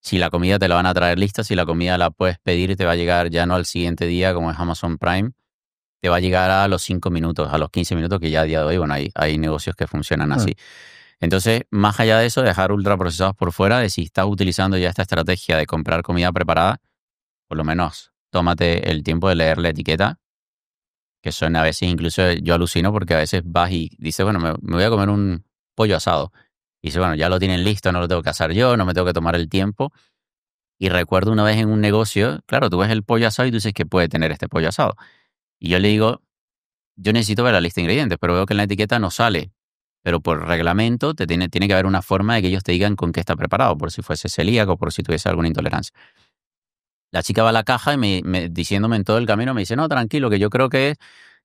Si la comida te la van a traer lista, si la comida la puedes pedir y te va a llegar ya no al siguiente día como es Amazon Prime, te va a llegar a los 5 minutos, a los 15 minutos, que ya a día de hoy, bueno, hay negocios que funcionan así. Entonces, más allá de eso, dejar ultraprocesados por fuera, de si estás utilizando ya esta estrategia de comprar comida preparada, por lo menos tómate el tiempo de leer la etiqueta, que son a veces, incluso yo alucino porque a veces vas y dices, bueno, me voy a comer un pollo asado. Y dices, bueno, ya lo tienen listo, no lo tengo que hacer yo, no me tengo que tomar el tiempo. Y recuerdo una vez en un negocio, claro, tú ves el pollo asado y tú dices que puede tener este pollo asado. Y yo le digo, yo necesito ver la lista de ingredientes, pero veo que en la etiqueta no sale. Pero por reglamento tiene que haber una forma de que ellos te digan con qué está preparado, por si fuese celíaco, por si tuviese alguna intolerancia. La chica va a la caja y diciéndome en todo el camino, me dice, no, tranquilo, que yo creo que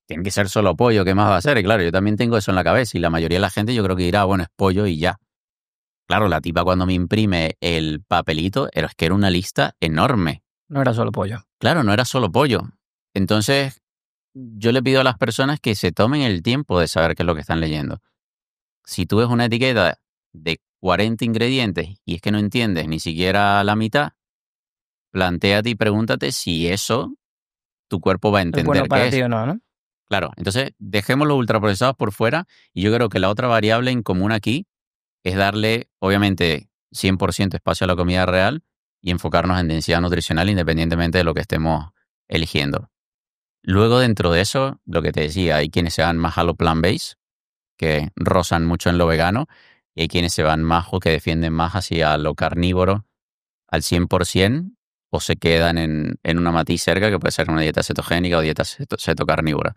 tiene que ser solo pollo, ¿qué más va a ser? Y claro, yo también tengo eso en la cabeza y la mayoría de la gente yo creo que dirá, bueno, es pollo y ya. Claro, la tipa cuando me imprime el papelito, es que era una lista enorme. No era solo pollo. Claro, no era solo pollo. Entonces, yo le pido a las personas que se tomen el tiempo de saber qué es lo que están leyendo. Si tú ves una etiqueta de 40 ingredientes y es que no entiendes ni siquiera la mitad, plantéate y pregúntate si eso tu cuerpo va a Es entender bueno qué para es. ti o no, ¿no? Claro, entonces dejemos los ultraprocesados por fuera y yo creo que la otra variable en común aquí es darle, obviamente, 100% espacio a la comida real y enfocarnos en densidad nutricional independientemente de lo que estemos eligiendo. Luego, dentro de eso, lo que te decía, hay quienes se van más a lo plant-based, que rozan mucho en lo vegano, y hay quienes se van más o que defienden más hacia lo carnívoro al 100%, o se quedan en una matiz cerca, que puede ser una dieta cetogénica o dieta cetocarnívora.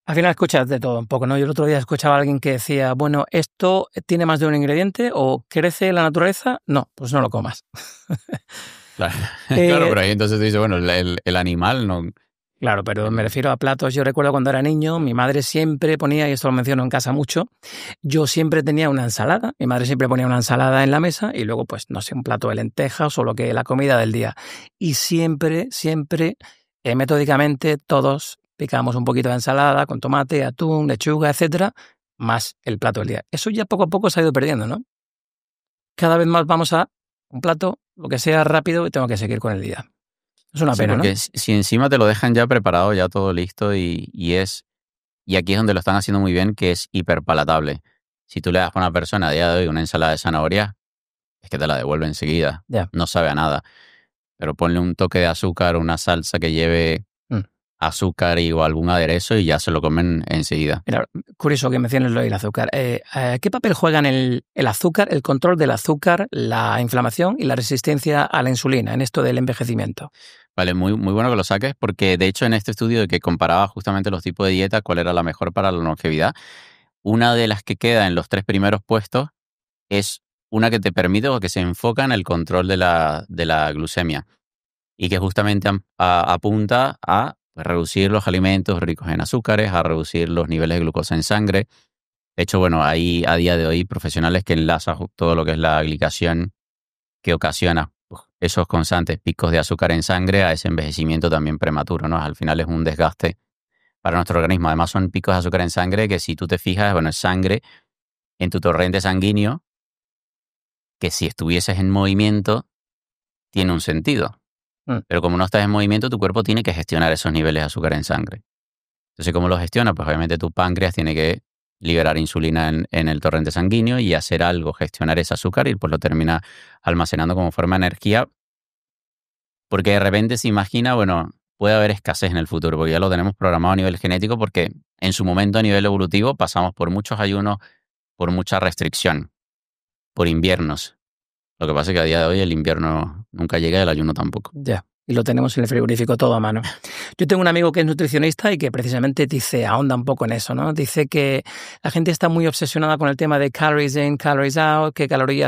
Al final escuchas de todo un poco, ¿no? Yo el otro día escuchaba a alguien que decía, bueno, ¿esto tiene más de un ingrediente o crece en la naturaleza? No, pues no lo comas. Claro, claro, pero ahí entonces te dice, bueno, el animal no... Claro, pero me refiero a platos. Yo recuerdo cuando era niño, mi madre siempre ponía, y esto lo menciono en casa mucho, yo siempre tenía una ensalada. Mi madre siempre ponía una ensalada en la mesa y luego, pues, no sé, un plato de lentejas o lo que la comida del día. Y siempre, metódicamente, todos picábamos un poquito de ensalada con tomate, atún, lechuga, etcétera, más el plato del día. Eso ya poco a poco se ha ido perdiendo, ¿no? Cada vez más vamos a un plato, lo que sea rápido, y tengo que seguir con el día. Es una Sí, pena, ¿no? porque si encima te lo dejan ya preparado, ya todo listo y aquí es donde lo están haciendo muy bien, que es hiperpalatable. Si tú le das a una persona a día de hoy una ensalada de zanahoria, es que te la devuelve enseguida. Ya. No sabe a nada. Pero ponle un toque de azúcar, una salsa que lleve azúcar o algún aderezo y ya se lo comen enseguida. Mira, curioso que menciones lo del azúcar. ¿Qué papel juegan el azúcar, el control del azúcar, la inflamación y la resistencia a la insulina en esto del envejecimiento? Vale, muy, muy bueno que lo saques porque de hecho en este estudio de que comparaba justamente los tipos de dieta, cuál era la mejor para la longevidad, una de las que queda en los 3 primeros puestos es una que te permite o que se enfoca en el control de la glucemia y que justamente apunta a reducir los alimentos ricos en azúcares, a reducir los niveles de glucosa en sangre. De hecho, bueno, hay a día de hoy profesionales que enlazan todo lo que es la glicación que ocasiona esos constantes picos de azúcar en sangre a ese envejecimiento también prematuro, ¿no? Al final es un desgaste para nuestro organismo. Además son picos de azúcar en sangre que si tú te fijas, bueno, es sangre en tu torrente sanguíneo que si estuvieses en movimiento tiene un sentido. Pero como no estás en movimiento, tu cuerpo tiene que gestionar esos niveles de azúcar en sangre. Entonces, ¿cómo lo gestiona? Pues obviamente tu páncreas tiene que liberar insulina en el torrente sanguíneo y hacer algo, gestionar ese azúcar y pues lo termina almacenando como forma de energía. Porque de repente se imagina, bueno, puede haber escasez en el futuro, porque ya lo tenemos programado a nivel genético, porque en su momento a nivel evolutivo pasamos por muchos ayunos, por mucha restricción, por inviernos. Lo que pasa es que a día de hoy el invierno nunca llega y el ayuno tampoco. Ya, y lo tenemos en el frigorífico todo a mano. Yo tengo un amigo que es nutricionista y que precisamente ahonda un poco en eso, ¿no? Dice que la gente está muy obsesionada con el tema de calories in, calories out,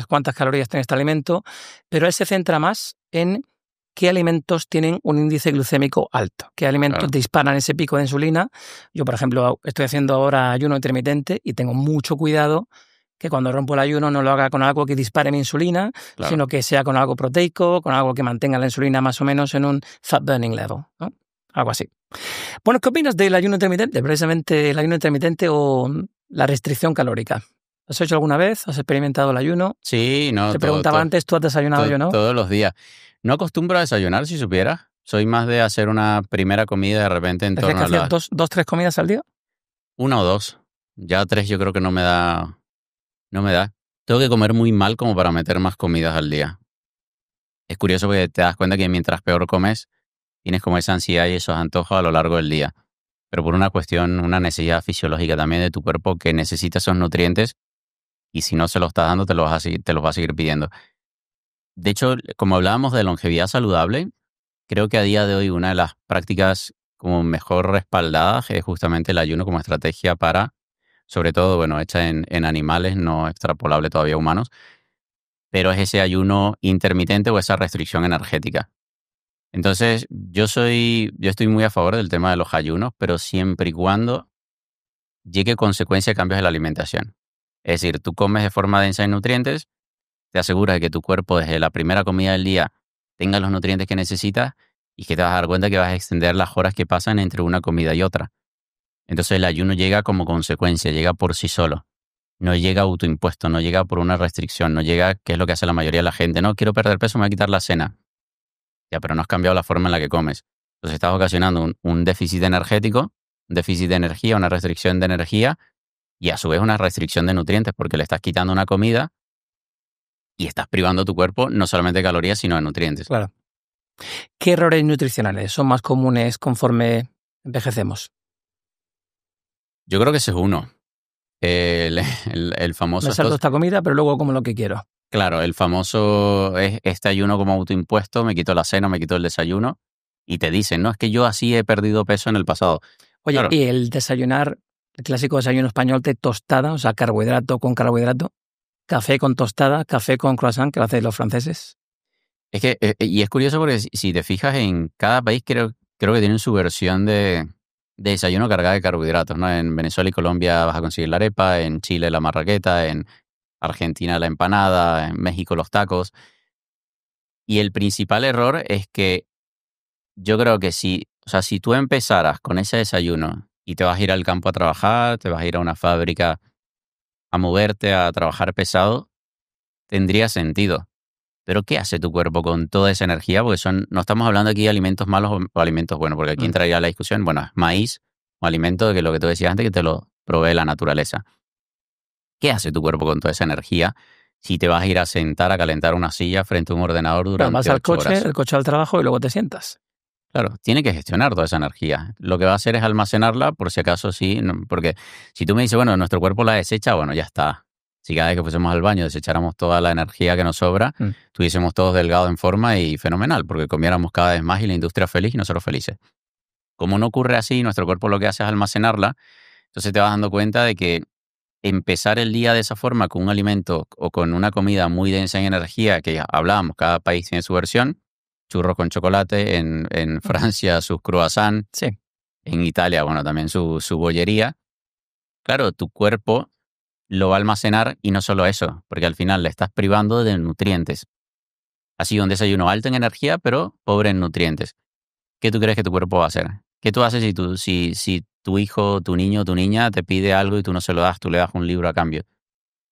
cuántas calorías tiene este alimento, pero él se centra más en qué alimentos tienen un índice glucémico alto, qué alimentos disparan ese pico de insulina. Yo, por ejemplo, estoy haciendo ahora ayuno intermitente y tengo mucho cuidado que cuando rompo el ayuno no lo haga con algo que dispare mi insulina, sino que sea con algo proteico, con algo que mantenga la insulina más o menos en un fat burning level, ¿no? Algo así. Bueno, ¿qué opinas del ayuno intermitente? Precisamente el ayuno intermitente o la restricción calórica. ¿Has hecho alguna vez? ¿Has experimentado el ayuno? Sí, no. Te preguntaba antes, ¿tú has desayunado yo no? Todos los días. No acostumbro a desayunar, si supieras. Soy más de hacer una primera comida de repente en torno a las... ¿Dos, tres comidas al día? 1 o 2. Ya 3 yo creo que no me da. Tengo que comer muy mal como para meter más comidas al día. Es curioso porque te das cuenta que mientras peor comes, tienes como esa ansiedad y esos antojos a lo largo del día. Pero por una cuestión, una necesidad fisiológica también de tu cuerpo que necesita esos nutrientes y si no se los estás dando, te los va a seguir pidiendo. De hecho, como hablábamos de longevidad saludable, creo que a día de hoy una de las prácticas como mejor respaldadas es justamente el ayuno como estrategia para, sobre todo, bueno, hecha en animales, no extrapolable todavía a humanos, pero es ese ayuno intermitente o esa restricción energética. Entonces, yo estoy muy a favor del tema de los ayunos, pero siempre y cuando llegue consecuencia de cambios de la alimentación. Es decir, tú comes de forma densa en nutrientes, te aseguras de que tu cuerpo desde la primera comida del día tenga los nutrientes que necesita y que te vas a dar cuenta que vas a extender las horas que pasan entre una comida y otra. Entonces el ayuno llega como consecuencia, llega por sí solo. No llega autoimpuesto, no llega por una restricción, no llega, que es lo que hace la mayoría de la gente. No, quiero perder peso, me voy a quitar la cena. Ya, pero no has cambiado la forma en la que comes. Entonces estás ocasionando un déficit energético, un déficit de energía, una restricción de energía y a su vez una restricción de nutrientes porque le estás quitando una comida y estás privando a tu cuerpo no solamente de calorías, sino de nutrientes. Claro. ¿Qué errores nutricionales son más comunes conforme envejecemos? Yo creo que ese es uno. El famoso... Me salto esta comida, pero luego como lo que quiero. Claro, el famoso es este ayuno como autoimpuesto, me quito la cena, me quito el desayuno y te dicen, no, es que yo así he perdido peso en el pasado. Oye, Claro. y el desayunar, el clásico desayuno español de tostada, o sea, carbohidrato con carbohidrato, café con tostada, café con croissant, que lo hacen los franceses. Es que, y es curioso porque si te fijas en cada país creo que tienen su versión de desayuno cargada de carbohidratos, ¿no? En Venezuela y Colombia vas a conseguir la arepa, en Chile la marraqueta, en Argentina la empanada, en México los tacos. Y el principal error es que yo creo que si tú empezaras con ese desayuno y te vas a ir al campo a trabajar, te vas a ir a una fábrica a moverte, a trabajar pesado, tendría sentido. Pero ¿qué hace tu cuerpo con toda esa energía? Porque no estamos hablando aquí de alimentos malos o alimentos buenos, porque aquí entraría la discusión, bueno, es maíz o alimento de que lo que tú decías antes, que te lo provee la naturaleza. ¿Qué hace tu cuerpo con toda esa energía si te vas a ir a sentar a calentar una silla frente a un ordenador durante Vas al 8 horas? el coche al trabajo y luego te sientas. Claro, tiene que gestionar toda esa energía. Lo que va a hacer es almacenarla por si acaso sí, porque si tú me dices, bueno, nuestro cuerpo la desecha, bueno, ya está. Si cada vez que fuésemos al baño desecháramos toda la energía que nos sobra, tuviésemos todos delgados en forma y fenomenal, porque comiéramos cada vez más y la industria feliz y nosotros felices. Como no ocurre así, nuestro cuerpo lo que hace es almacenarla, entonces te vas dando cuenta de que empezar el día de esa forma con un alimento o con una comida muy densa en energía, que ya hablábamos, cada país tiene su versión, churros con chocolate, en Francia sus croissants, Sí. en Italia, bueno, también su bollería. Claro, tu cuerpo lo va a almacenar y no solo eso, porque al final le estás privando de nutrientes. Ha sido un desayuno alto en energía, pero pobre en nutrientes. ¿Qué tú crees que tu cuerpo va a hacer? ¿Qué tú haces si tu hijo, tu niño, tu niña te pide algo y tú no se lo das, tú le das un libro a cambio?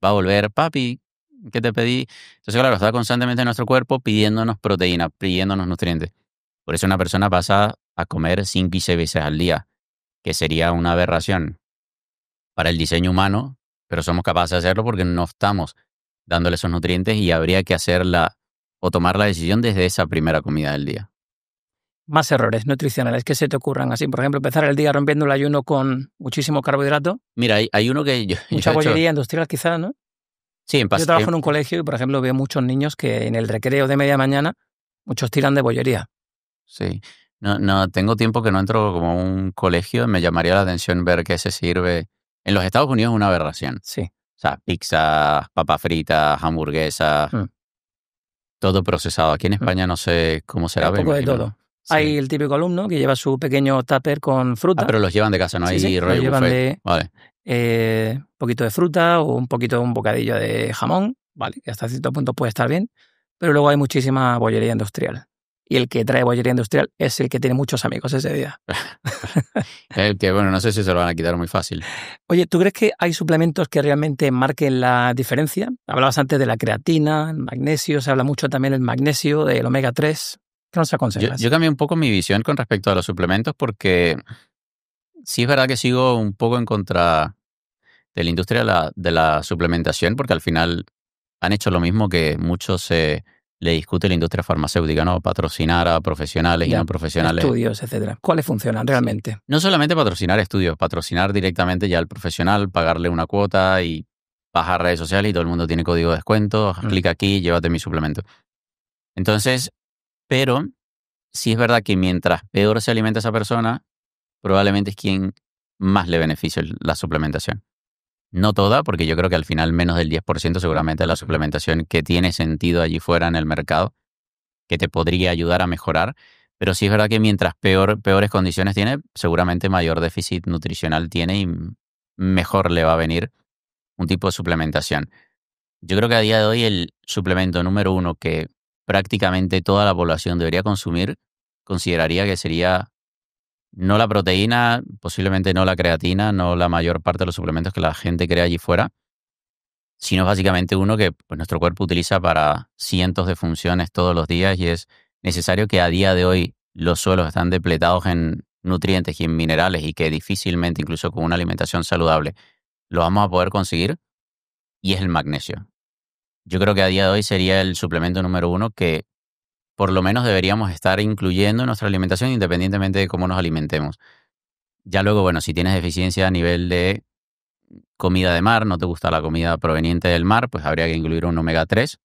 Va a volver, papi, ¿qué te pedí? Entonces, claro, está constantemente nuestro cuerpo pidiéndonos proteína, pidiéndonos nutrientes. Por eso una persona pasa a comer 5 y 6 veces al día, que sería una aberración para el diseño humano, pero somos capaces de hacerlo porque no estamos dándole esos nutrientes y habría que hacerla o tomar la decisión desde esa primera comida del día. Más errores nutricionales que se te ocurran así. Por ejemplo, empezar el día rompiendo el ayuno con muchísimo carbohidrato. Mira, hay uno que yo Mucha he hecho... bollería industrial quizás, ¿no? Sí, Yo trabajo en un colegio y, por ejemplo, veo muchos niños que en el recreo de media mañana muchos tiran de bollería. Sí. No, tengo tiempo que no entro como a un colegio. Me llamaría la atención ver qué se sirve. En los Estados Unidos es una aberración. Sí. O sea, pizzas, papas fritas, hamburguesas, todo procesado. Aquí en España no sé cómo será. Un poco de todo. Sí. Hay el típico alumno que lleva su pequeño tupper con fruta. Ah, pero los llevan de casa, no hay rollo llevan buffet. Vale. Un poquito de fruta o un bocadillo de jamón, vale, que hasta cierto punto puede estar bien, pero luego hay muchísima bollería industrial. Y el que trae bollería industrial es el que tiene muchos amigos ese día. El que, bueno, no sé si se lo van a quitar muy fácil. Oye, ¿tú crees que hay suplementos que realmente marquen la diferencia? Hablabas antes de la creatina, el magnesio, se habla mucho también del magnesio, del omega 3. ¿Qué nos aconsejas? Yo cambié un poco mi visión con respecto a los suplementos porque sí es verdad que sigo un poco en contra de la industria de la suplementación porque al final han hecho lo mismo que muchos le discute la industria farmacéutica, ¿no? Patrocinar a profesionales y no profesionales. Estudios, etcétera. ¿Cuáles funcionan realmente? Sí. No solamente patrocinar estudios, patrocinar directamente ya al profesional, pagarle una cuota y bajar redes sociales y todo el mundo tiene código de descuento, haz clic aquí, llévate mi suplemento. Entonces, pero sí es verdad que mientras peor se alimenta esa persona, probablemente es quien más le beneficia la suplementación. No toda, porque yo creo que al final menos del 10% seguramente de la suplementación que tiene sentido allí fuera en el mercado, que te podría ayudar a mejorar. Pero sí es verdad que mientras peores condiciones tiene, seguramente mayor déficit nutricional tiene y mejor le va a venir un tipo de suplementación. Yo creo que a día de hoy el suplemento número 1 que prácticamente toda la población debería consumir, consideraría que sería no la proteína, posiblemente no la creatina, no la mayor parte de los suplementos que la gente crea allí fuera, sino básicamente uno que pues, nuestro cuerpo utiliza para cientos de funciones todos los días y es necesario que a día de hoy los suelos están depletados en nutrientes y en minerales y que difícilmente, incluso con una alimentación saludable, lo vamos a poder conseguir, y es el magnesio. Yo creo que a día de hoy sería el suplemento número 1 que por lo menos deberíamos estar incluyendo en nuestra alimentación independientemente de cómo nos alimentemos. Ya luego, bueno, si tienes deficiencia a nivel de comida de mar, no te gusta la comida proveniente del mar, pues habría que incluir un omega 3,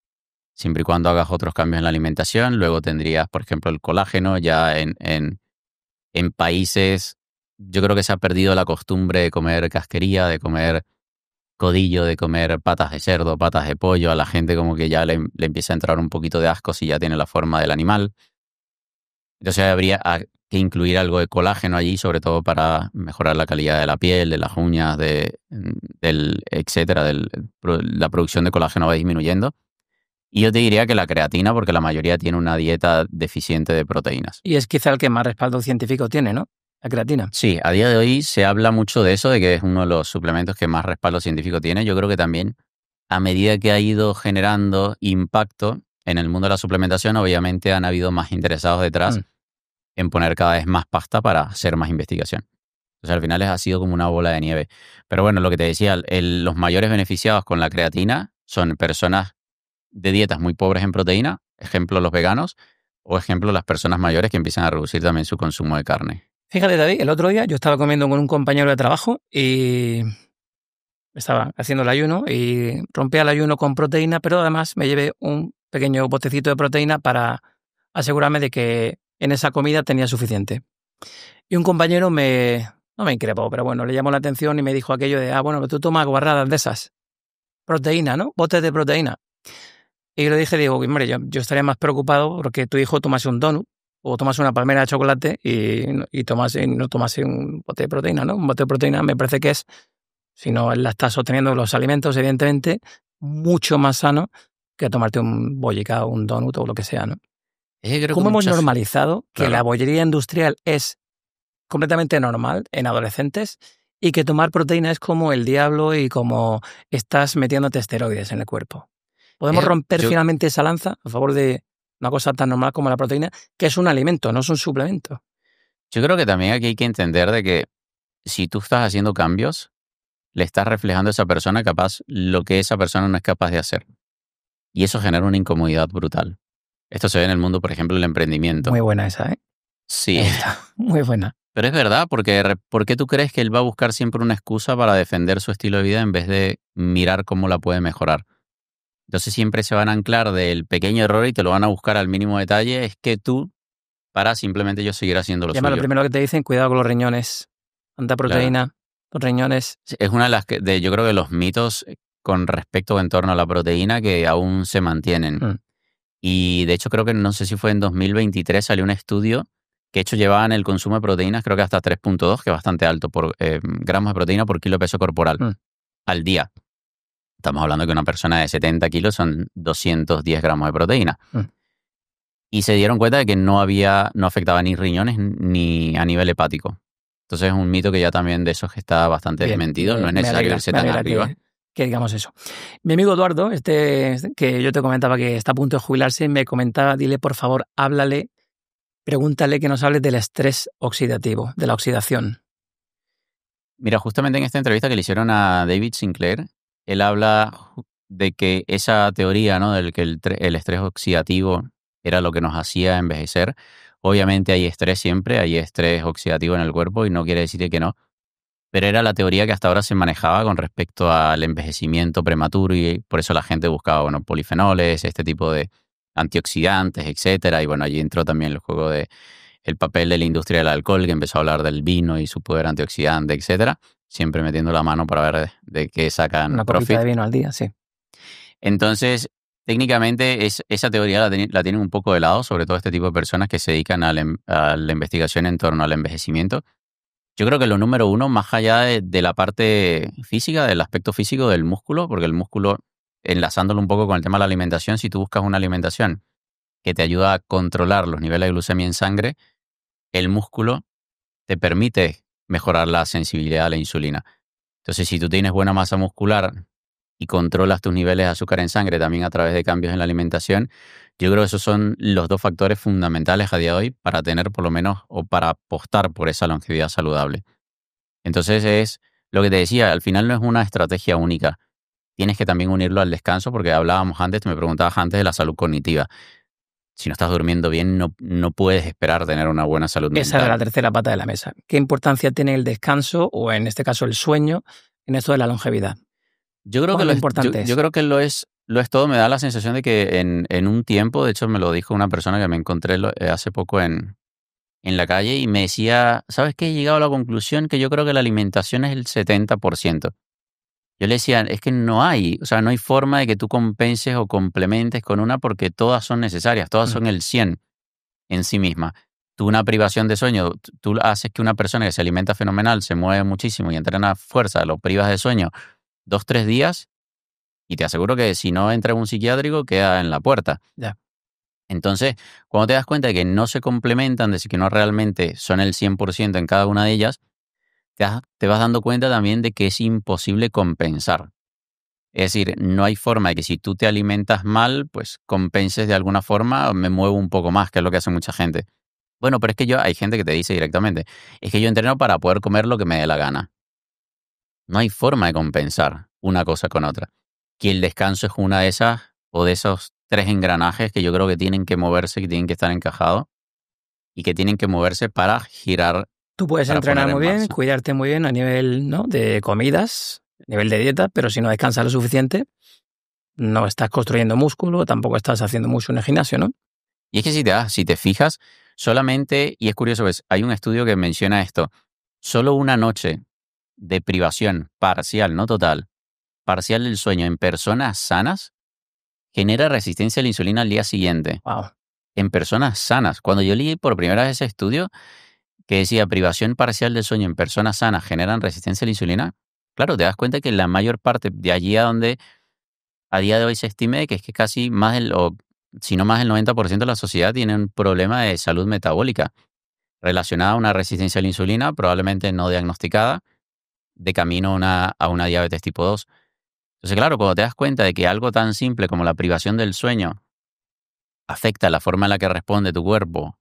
siempre y cuando hagas otros cambios en la alimentación. Luego tendrías, por ejemplo, el colágeno. Ya en países, yo creo que se ha perdido la costumbre de comer casquería, de comer codillo, de comer patas de cerdo, patas de pollo. A la gente como que ya le empieza a entrar un poquito de asco si ya tiene la forma del animal. Entonces habría que incluir algo de colágeno allí, sobre todo para mejorar la calidad de la piel, de las uñas, etcétera. La producción de colágeno va disminuyendo. Y yo te diría que la creatina, porque la mayoría tiene una dieta deficiente de proteínas. Y es quizá el que más respaldo científico tiene, ¿no? La creatina. Sí, a día de hoy se habla mucho de eso, de que es uno de los suplementos que más respaldo científico tiene. Yo creo que también, a medida que ha ido generando impacto en el mundo de la suplementación, obviamente han habido más interesados detrás en poner cada vez más pasta para hacer más investigación. Entonces, al final ha sido como una bola de nieve. Pero bueno, lo que te decía, los mayores beneficiados con la creatina son personas de dietas muy pobres en proteína, ejemplo los veganos, o ejemplo las personas mayores que empiezan a reducir también su consumo de carne. Fíjate, David, el otro día yo estaba comiendo con un compañero de trabajo y estaba haciendo el ayuno y rompía el ayuno con proteína, pero además me llevé un pequeño botecito de proteína para asegurarme de que en esa comida tenía suficiente. Y un compañero no me increpó, pero bueno, le llamó la atención y me dijo aquello de, bueno, que tú tomas guarradas de esas. Proteína, ¿no? Botes de proteína. Y yo le dije, digo, hombre, yo estaría más preocupado porque tu hijo tomase un donut o tomase una palmera de chocolate y no tomase un bote de proteína, ¿no? Un bote de proteína me parece que es, si no la estás obteniendo los alimentos, evidentemente, mucho más sano que tomarte un bollicao, un donut o lo que sea, ¿no? ¿Cómo hemos normalizado que la bollería industrial es completamente normal en adolescentes y que tomar proteína es como el diablo y como estás metiéndote esteroides en el cuerpo? ¿Podemos romper finalmente esa lanza a favor de una cosa tan normal como la proteína, que es un alimento, no es un suplemento? Yo creo que también aquí hay que entender de que si tú estás haciendo cambios, le estás reflejando a esa persona capaz lo que esa persona no es capaz de hacer. Y eso genera una incomodidad brutal. Esto se ve en el mundo, por ejemplo, del emprendimiento. Muy buena esa, ¿eh? Sí. Muy buena. Pero es verdad, porque ¿por qué tú crees que él va a buscar siempre una excusa para defender su estilo de vida en vez de mirar cómo la puede mejorar? Entonces siempre se van a anclar del pequeño error y te lo van a buscar al mínimo detalle. Es que tú, para simplemente yo seguir haciendo lo suyo. Lo primero que te dicen, cuidado con los riñones. Tanta proteína, los riñones. Es una de las yo creo que los mitos con respecto en torno a la proteína que aún se mantienen. Y de hecho creo que no sé si fue en 2023 salió un estudio que de hecho llevaban el consumo de proteínas creo que hasta 3.2, que es bastante alto, por gramos de proteína por kilo de peso corporal al día. Estamos hablando de que una persona de 70 kilos son 210 gramos de proteína. Y se dieron cuenta de que no afectaba ni riñones ni a nivel hepático. Entonces es un mito que ya también de esos que está bastante desmentido. No es necesario irse tan arriba. Que digamos eso. Mi amigo Eduardo, que yo te comentaba que está a punto de jubilarse, me comentaba, dile por favor, pregúntale que nos hable del estrés oxidativo, de la oxidación. Mira, justamente en esta entrevista que le hicieron a David Sinclair, él habla de que esa teoría, ¿no? Del que el estrés oxidativo era lo que nos hacía envejecer. Obviamente hay estrés siempre, hay estrés oxidativo en el cuerpo y no quiere decir que no, pero era la teoría que hasta ahora se manejaba con respecto al envejecimiento prematuro y por eso la gente buscaba, bueno, polifenoles, este tipo de antioxidantes, etcétera. Y bueno, allí entró también el juego de el papel de la industria del alcohol, que empezó a hablar del vino y su poder antioxidante, etcétera, siempre metiendo la mano para ver de qué sacan Una copita profit. de vino al día, sí. Entontonces, técnicamente esa teoría la tienen un poco de lado, sobre todo este tipo de personas que se dedican a la investigación en torno al envejecimiento. Yo creo que lo número uno, más allá de la parte física, del aspecto físico del músculo, porque el músculo, enlazándolo un poco con el tema de la alimentación, si tú buscas una alimentación que te ayuda a controlar los niveles de glucemia en sangre, el músculo te permite mejorar la sensibilidad a la insulina. Entonces, si tú tienes buena masa muscular y controlas tus niveles de azúcar en sangre también a través de cambios en la alimentación, yo creo que esos son los dos factores fundamentales a día de hoy para tener por lo menos o para apostar por esa longevidad saludable. Entonces es lo que te decía, al final no es una estrategia única. Tienes que también unirlo al descanso porque hablábamos antes, me preguntabas antes de la salud cognitiva. Si no estás durmiendo bien, no puedes esperar tener una buena salud Esa era la mental. tercera pata de la mesa. ¿Qué importancia tiene el descanso o en este caso el sueño en esto de la longevidad? Yo creo que ¿Cuán importante yo es? creo que lo es todo. Me da la sensación de que en un tiempo, de hecho me lo dijo una persona que me encontré hace poco en la calle y me decía, ¿sabes qué? He llegado a la conclusión que yo creo que la alimentación es el 70%. Yo le decía, es que no hay, o sea, no hay forma de que tú compenses o complementes con una porque todas son necesarias, todas Mm. son el 100 en sí misma. Tú una privación de sueño, tú haces que una persona que se alimenta fenomenal, se mueve muchísimo y entrena fuerza, lo privas de sueño 2, 3 días y te aseguro que si no entra en un psiquiátrico queda en la puerta. Ya. Entonces, cuando te das cuenta de que no se complementan, de que no realmente son el 100% en cada una de ellas, te vas dando cuenta también de que es imposible compensar. Es decir, no hay forma de que si tú te alimentas mal, pues compenses de alguna forma, me muevo un poco más, que es lo que hace mucha gente. Bueno, pero es que hay gente que te dice directamente, es que yo entreno para poder comer lo que me dé la gana. No hay forma de compensar una cosa con otra. Que el descanso es una de esas o de esos tres engranajes que yo creo que tienen que moverse, que tienen que estar encajados y que tienen que moverse para girar, Tú puedes para entrenar poner en muy bien, marcha. cuidarte muy bien a nivel, ¿no?, de comidas, nivel de dieta, pero si no descansas lo suficiente, no estás construyendo músculo, tampoco estás haciendo mucho en el gimnasio, ¿no? Y es que si te fijas, solamente, y es curioso, pues, hay un estudio que menciona esto, solo una noche de privación parcial, no total, parcial del sueño en personas sanas genera resistencia a la insulina al día siguiente. Wow. En personas sanas. Cuando yo leí por primera vez ese estudio que decía privación parcial del sueño en personas sanas generan resistencia a la insulina, claro, te das cuenta que la mayor parte de allí a donde a día de hoy se estime que es que casi más o si no más del 90% de la sociedad tiene un problema de salud metabólica relacionada a una resistencia a la insulina, probablemente no diagnosticada, de camino a una diabetes tipo 2. Entonces, claro, cuando te das cuenta de que algo tan simple como la privación del sueño afecta la forma en la que responde tu cuerpo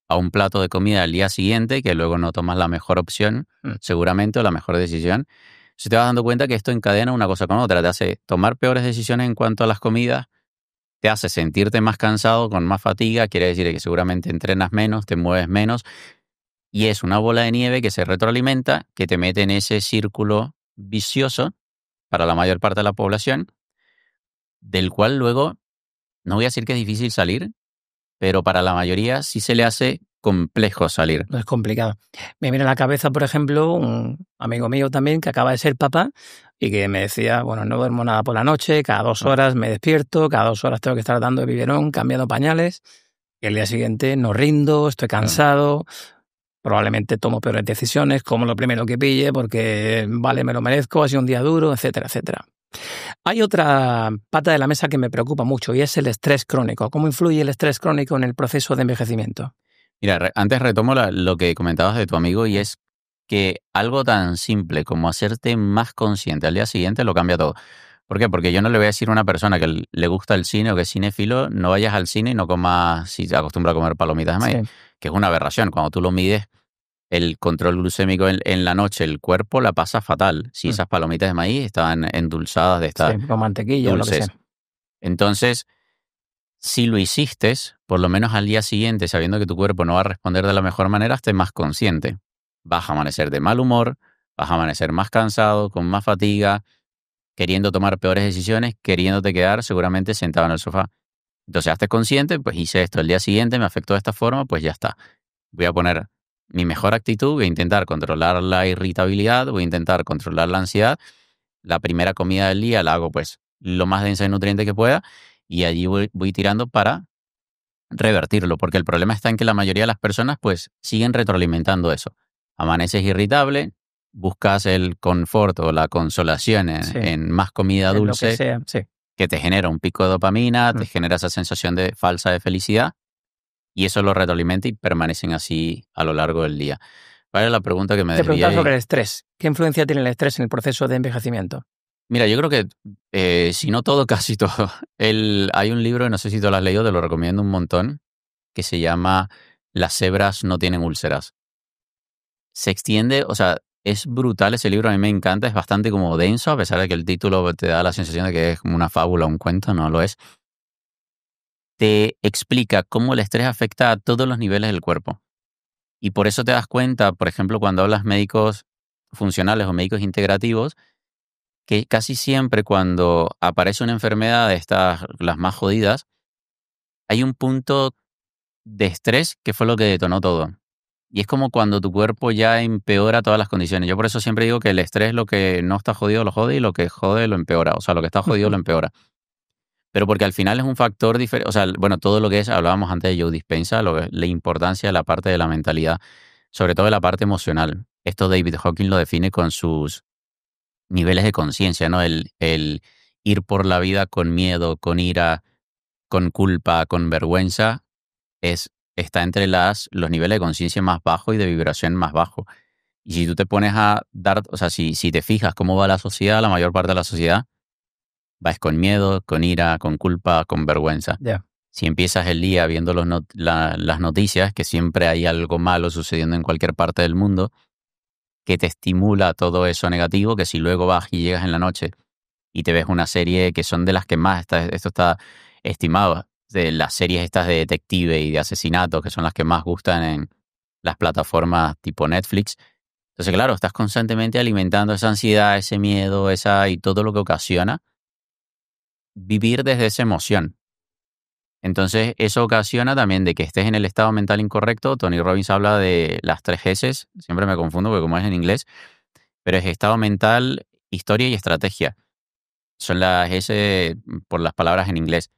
a un plato de comida al día siguiente, que luego no tomas la mejor opción, Mm. seguramente, o la mejor decisión, si te vas dando cuenta que esto encadena una cosa con otra, te hace tomar peores decisiones en cuanto a las comidas, te hace sentirte más cansado, con más fatiga, quiere decir que seguramente entrenas menos, te mueves menos, y es una bola de nieve que se retroalimenta, que te mete en ese círculo vicioso para la mayor parte de la población, del cual luego, no voy a decir que es difícil salir, pero para la mayoría sí se le hace complejo salir. No es complicado. Me viene a la cabeza, por ejemplo, un amigo mío también que acaba de ser papá y que me decía, bueno, no duermo nada por la noche, cada 2 horas me despierto, cada 2 horas tengo que estar dando de biberón, cambiando pañales, y el día siguiente no rindo, estoy cansado, probablemente tomo peores decisiones, como lo primero que pille, porque vale, me lo merezco, ha sido un día duro, etcétera, etcétera. Hay otra pata de la mesa que me preocupa mucho y es el estrés crónico. ¿Cómo influye el estrés crónico en el proceso de envejecimiento? Mira, antes retomo lo que comentabas de tu amigo y es que algo tan simple como hacerte más consciente al día siguiente lo cambia todo. ¿Por qué? Porque yo no le voy a decir a una persona que le gusta el cine o que es cinéfilo, no vayas al cine y no comas, si te acostumbra a comer palomitas de maíz, Sí. que es una aberración. Cuando tú lo mides, el control glucémico en la noche, el cuerpo la pasa fatal. Si esas palomitas de maíz estaban endulzadas de estas Sí, con mantequilla o lo que dulces. sea. Entonces, si lo hiciste, por lo menos al día siguiente, sabiendo que tu cuerpo no va a responder de la mejor manera, esté más consciente. Vas a amanecer de mal humor, vas a amanecer más cansado, con más fatiga, queriendo tomar peores decisiones, queriéndote quedar seguramente sentado en el sofá. Entonces, hazte consciente, pues hice esto el día siguiente, me afectó de esta forma, pues ya está. Voy a poner mi mejor actitud, voy a intentar controlar la irritabilidad, voy a intentar controlar la ansiedad. La primera comida del día la hago pues lo más densa de nutrientes que pueda y allí voy tirando para revertirlo, porque el problema está en que la mayoría de las personas pues siguen retroalimentando eso. Amaneces irritable, buscas el confort o la consolación Sí, en más comida en lo que dulce sea, sí. que te genera un pico de dopamina, te genera esa sensación de falsa de felicidad y eso lo retroalimenta y permanecen así a lo largo del día. Vale, la pregunta que me Te preguntaba desvié. sobre el estrés. ¿Qué influencia tiene el estrés en el proceso de envejecimiento? Mira, yo creo que si no todo, casi todo. Hay un libro, no sé si tú lo has leído, te lo recomiendo un montón, que se llama Las cebras no tienen úlceras. Se extiende, o sea, es brutal ese libro, a mí me encanta, es bastante como denso, a pesar de que el título te da la sensación de que es como una fábula, un cuento, no lo es. Te explica cómo el estrés afecta a todos los niveles del cuerpo. Y por eso te das cuenta, por ejemplo, cuando hablas médicos funcionales o médicos integrativos, que casi siempre cuando aparece una enfermedad de estas, las más jodidas, hay un punto de estrés que fue lo que detonó todo. Y es como cuando tu cuerpo ya empeora todas las condiciones. Yo por eso siempre digo que el estrés lo que no está jodido lo jode y lo que jode lo empeora. O sea, lo que está jodido lo empeora. Pero porque al final es un factor diferente. O sea, bueno, todo lo que es, hablábamos antes de Joe Dispenza, la importancia de la parte de la mentalidad, sobre todo de la parte emocional. Esto David Hawking lo define con sus niveles de conciencia, ¿no? El ir por la vida con miedo, con ira, con culpa, con vergüenza, está entre los niveles de conciencia más bajos y de vibración más bajo. Y si tú te pones a dar, o sea, si te fijas cómo va la sociedad, la mayor parte de la sociedad va con miedo, con ira, con culpa, con vergüenza. Ya. Si empiezas el día viendo las noticias, que siempre hay algo malo sucediendo en cualquier parte del mundo, que te estimula todo eso negativo, que si luego vas y llegas en la noche y te ves una serie que son de las que más, esto está estimado, de las series estas de detective y de asesinatos, que son las que más gustan en las plataformas tipo Netflix. Entonces, claro, estás constantemente alimentando esa ansiedad, ese miedo, y todo lo que ocasiona vivir desde esa emoción. Entonces, eso ocasiona también de que estés en el estado mental incorrecto. Tony Robbins habla de las 3 S's, siempre me confundo porque como es en inglés, pero es estado mental, historia y estrategia. Son las S por las palabras en inglés.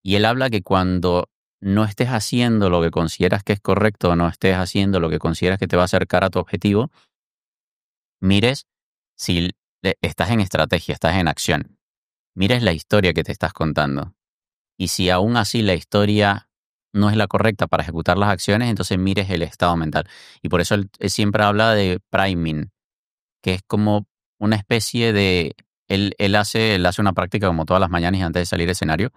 Y él habla que cuando no estés haciendo lo que consideras que es correcto, o no estés haciendo lo que consideras que te va a acercar a tu objetivo, mires si estás en estrategia, estás en acción. Mires la historia que te estás contando. Y si aún así la historia no es la correcta para ejecutar las acciones, entonces mires el estado mental. Y por eso él siempre habla de priming, que es como una especie de. Él hace una práctica como todas las mañanas antes de salir al escenario.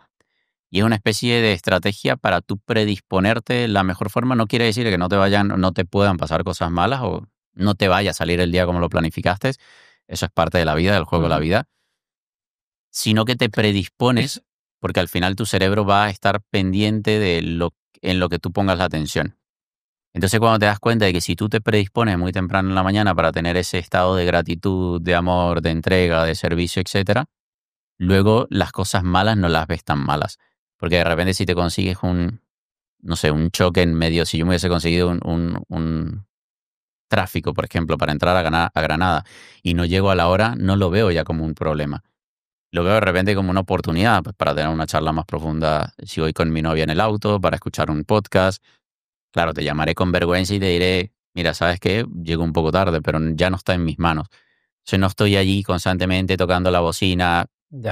Y es una especie de estrategia para tú predisponerte de la mejor forma. No quiere decir que no te puedan pasar cosas malas o no te vaya a salir el día como lo planificaste. Eso es parte de la vida, del juego de la vida. Sino que te predispones porque al final tu cerebro va a estar pendiente en lo que tú pongas la atención. Entonces, cuando te das cuenta de que si tú te predispones muy temprano en la mañana para tener ese estado de gratitud, de amor, de entrega, de servicio, etcétera, luego las cosas malas no las ves tan malas. Porque de repente si te consigues no sé, un choque en medio, si yo me hubiese conseguido un tráfico, por ejemplo, para entrar a Granada y no llego a la hora, no lo veo ya como un problema. Lo veo de repente como una oportunidad pues, para tener una charla más profunda si voy con mi novia en el auto, para escuchar un podcast. Claro, te llamaré con vergüenza y te diré, mira, ¿sabes qué? Llego un poco tarde, pero ya no está en mis manos. Yo no estoy allí constantemente tocando la bocina,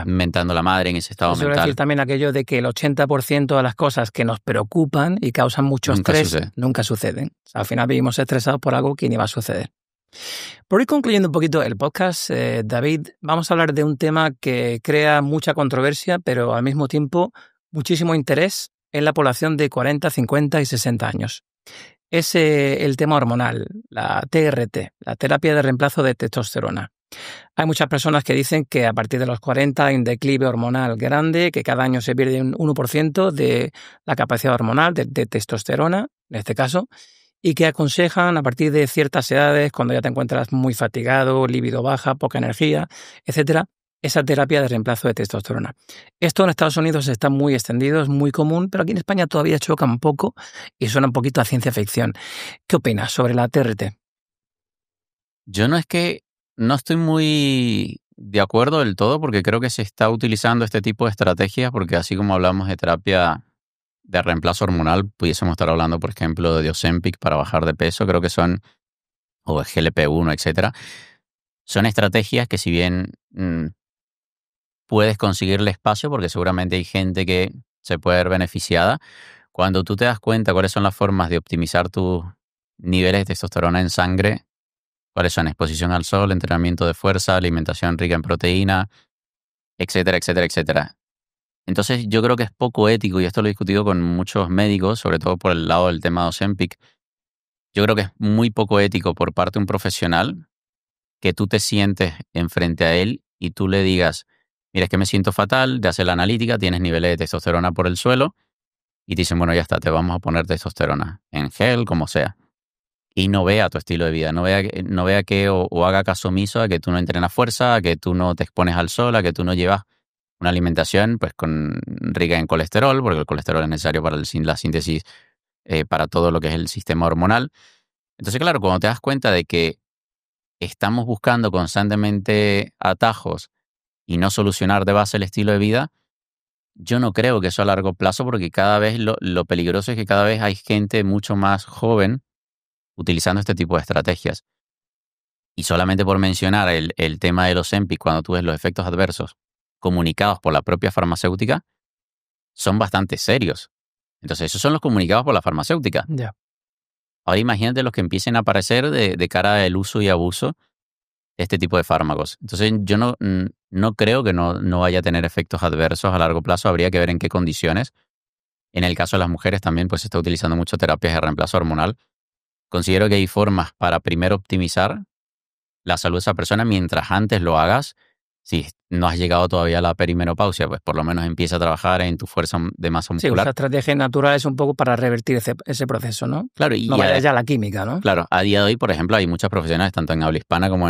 mentando la madre en ese estado Eso quiere mental. decir también aquello de que el 80% de las cosas que nos preocupan y causan mucho estrés nunca suceden. O sea, al final vivimos estresados por algo que ni va a suceder. Por ir concluyendo un poquito el podcast, David, vamos a hablar de un tema que crea mucha controversia, pero al mismo tiempo muchísimo interés en la población de 40, 50 y 60 años. es el tema hormonal, la TRT, la terapia de reemplazo de testosterona. Hay muchas personas que dicen que a partir de los 40 hay un declive hormonal grande, que cada año se pierde un 1% de la capacidad hormonal de testosterona, en este caso, y que aconsejan a partir de ciertas edades, cuando ya te encuentras muy fatigado, libido baja, poca energía, etcétera, esa terapia de reemplazo de testosterona. Esto en Estados Unidos está muy extendido, es muy común, pero aquí en España todavía choca un poco y suena un poquito a ciencia ficción. ¿Qué opinas sobre la TRT? Yo no estoy muy de acuerdo del todo porque creo que se está utilizando este tipo de estrategias porque así como hablamos de terapia de reemplazo hormonal, pudiésemos estar hablando, por ejemplo, de Ozempic para bajar de peso, creo que son, o GLP-1, etcétera. Son estrategias que si bien puedes conseguirle espacio porque seguramente hay gente que se puede ver beneficiada, cuando tú te das cuenta cuáles son las formas de optimizar tus niveles de testosterona en sangre, cuáles son exposición al sol, entrenamiento de fuerza, alimentación rica en proteína, etcétera, etcétera, etcétera. Entonces yo creo que es poco ético, y esto lo he discutido con muchos médicos, sobre todo por el lado del tema de Ozempic. Yo creo que es muy poco ético por parte de un profesional que tú te sientes enfrente a él y tú le digas, mira, es que me siento fatal, te hace la analítica, tienes niveles de testosterona por el suelo, y te dicen, bueno, ya está, te vamos a poner testosterona, en gel, como sea. Y no vea tu estilo de vida, no vea que o haga caso omiso a que tú no entrenas fuerza, a que tú no te expones al sol, a que tú no llevas una alimentación pues rica en colesterol, porque el colesterol es necesario para la síntesis, para todo lo que es el sistema hormonal. Entonces, claro, cuando te das cuenta de que estamos buscando constantemente atajos y no solucionar de base el estilo de vida, yo no creo que eso a largo plazo, porque cada vez lo peligroso es que cada vez hay gente mucho más joven utilizando este tipo de estrategias. Y solamente por mencionar el tema de los Ozempic, cuando tú ves los efectos adversos comunicados por la propia farmacéutica, son bastante serios. Entonces, esos son los comunicados por la farmacéutica. Ya. Ahora imagínate los que empiecen a aparecer de cara al uso y abuso de este tipo de fármacos. Entonces, yo no creo que no vaya a tener efectos adversos a largo plazo. Habría que ver en qué condiciones. En el caso de las mujeres también pues se está utilizando mucho terapias de reemplazo hormonal. Considero que hay formas para primero optimizar la salud de esa persona mientras antes lo hagas. Si no has llegado todavía a la perimenopausia, pues por lo menos empieza a trabajar en tu fuerza de masa Sí, muscular. usa estrategias naturales un poco para revertir ese proceso, ¿no? Claro, no vaya ya a la química, ¿no? Claro, a día de hoy, por ejemplo, hay muchas profesionales, tanto en habla hispana como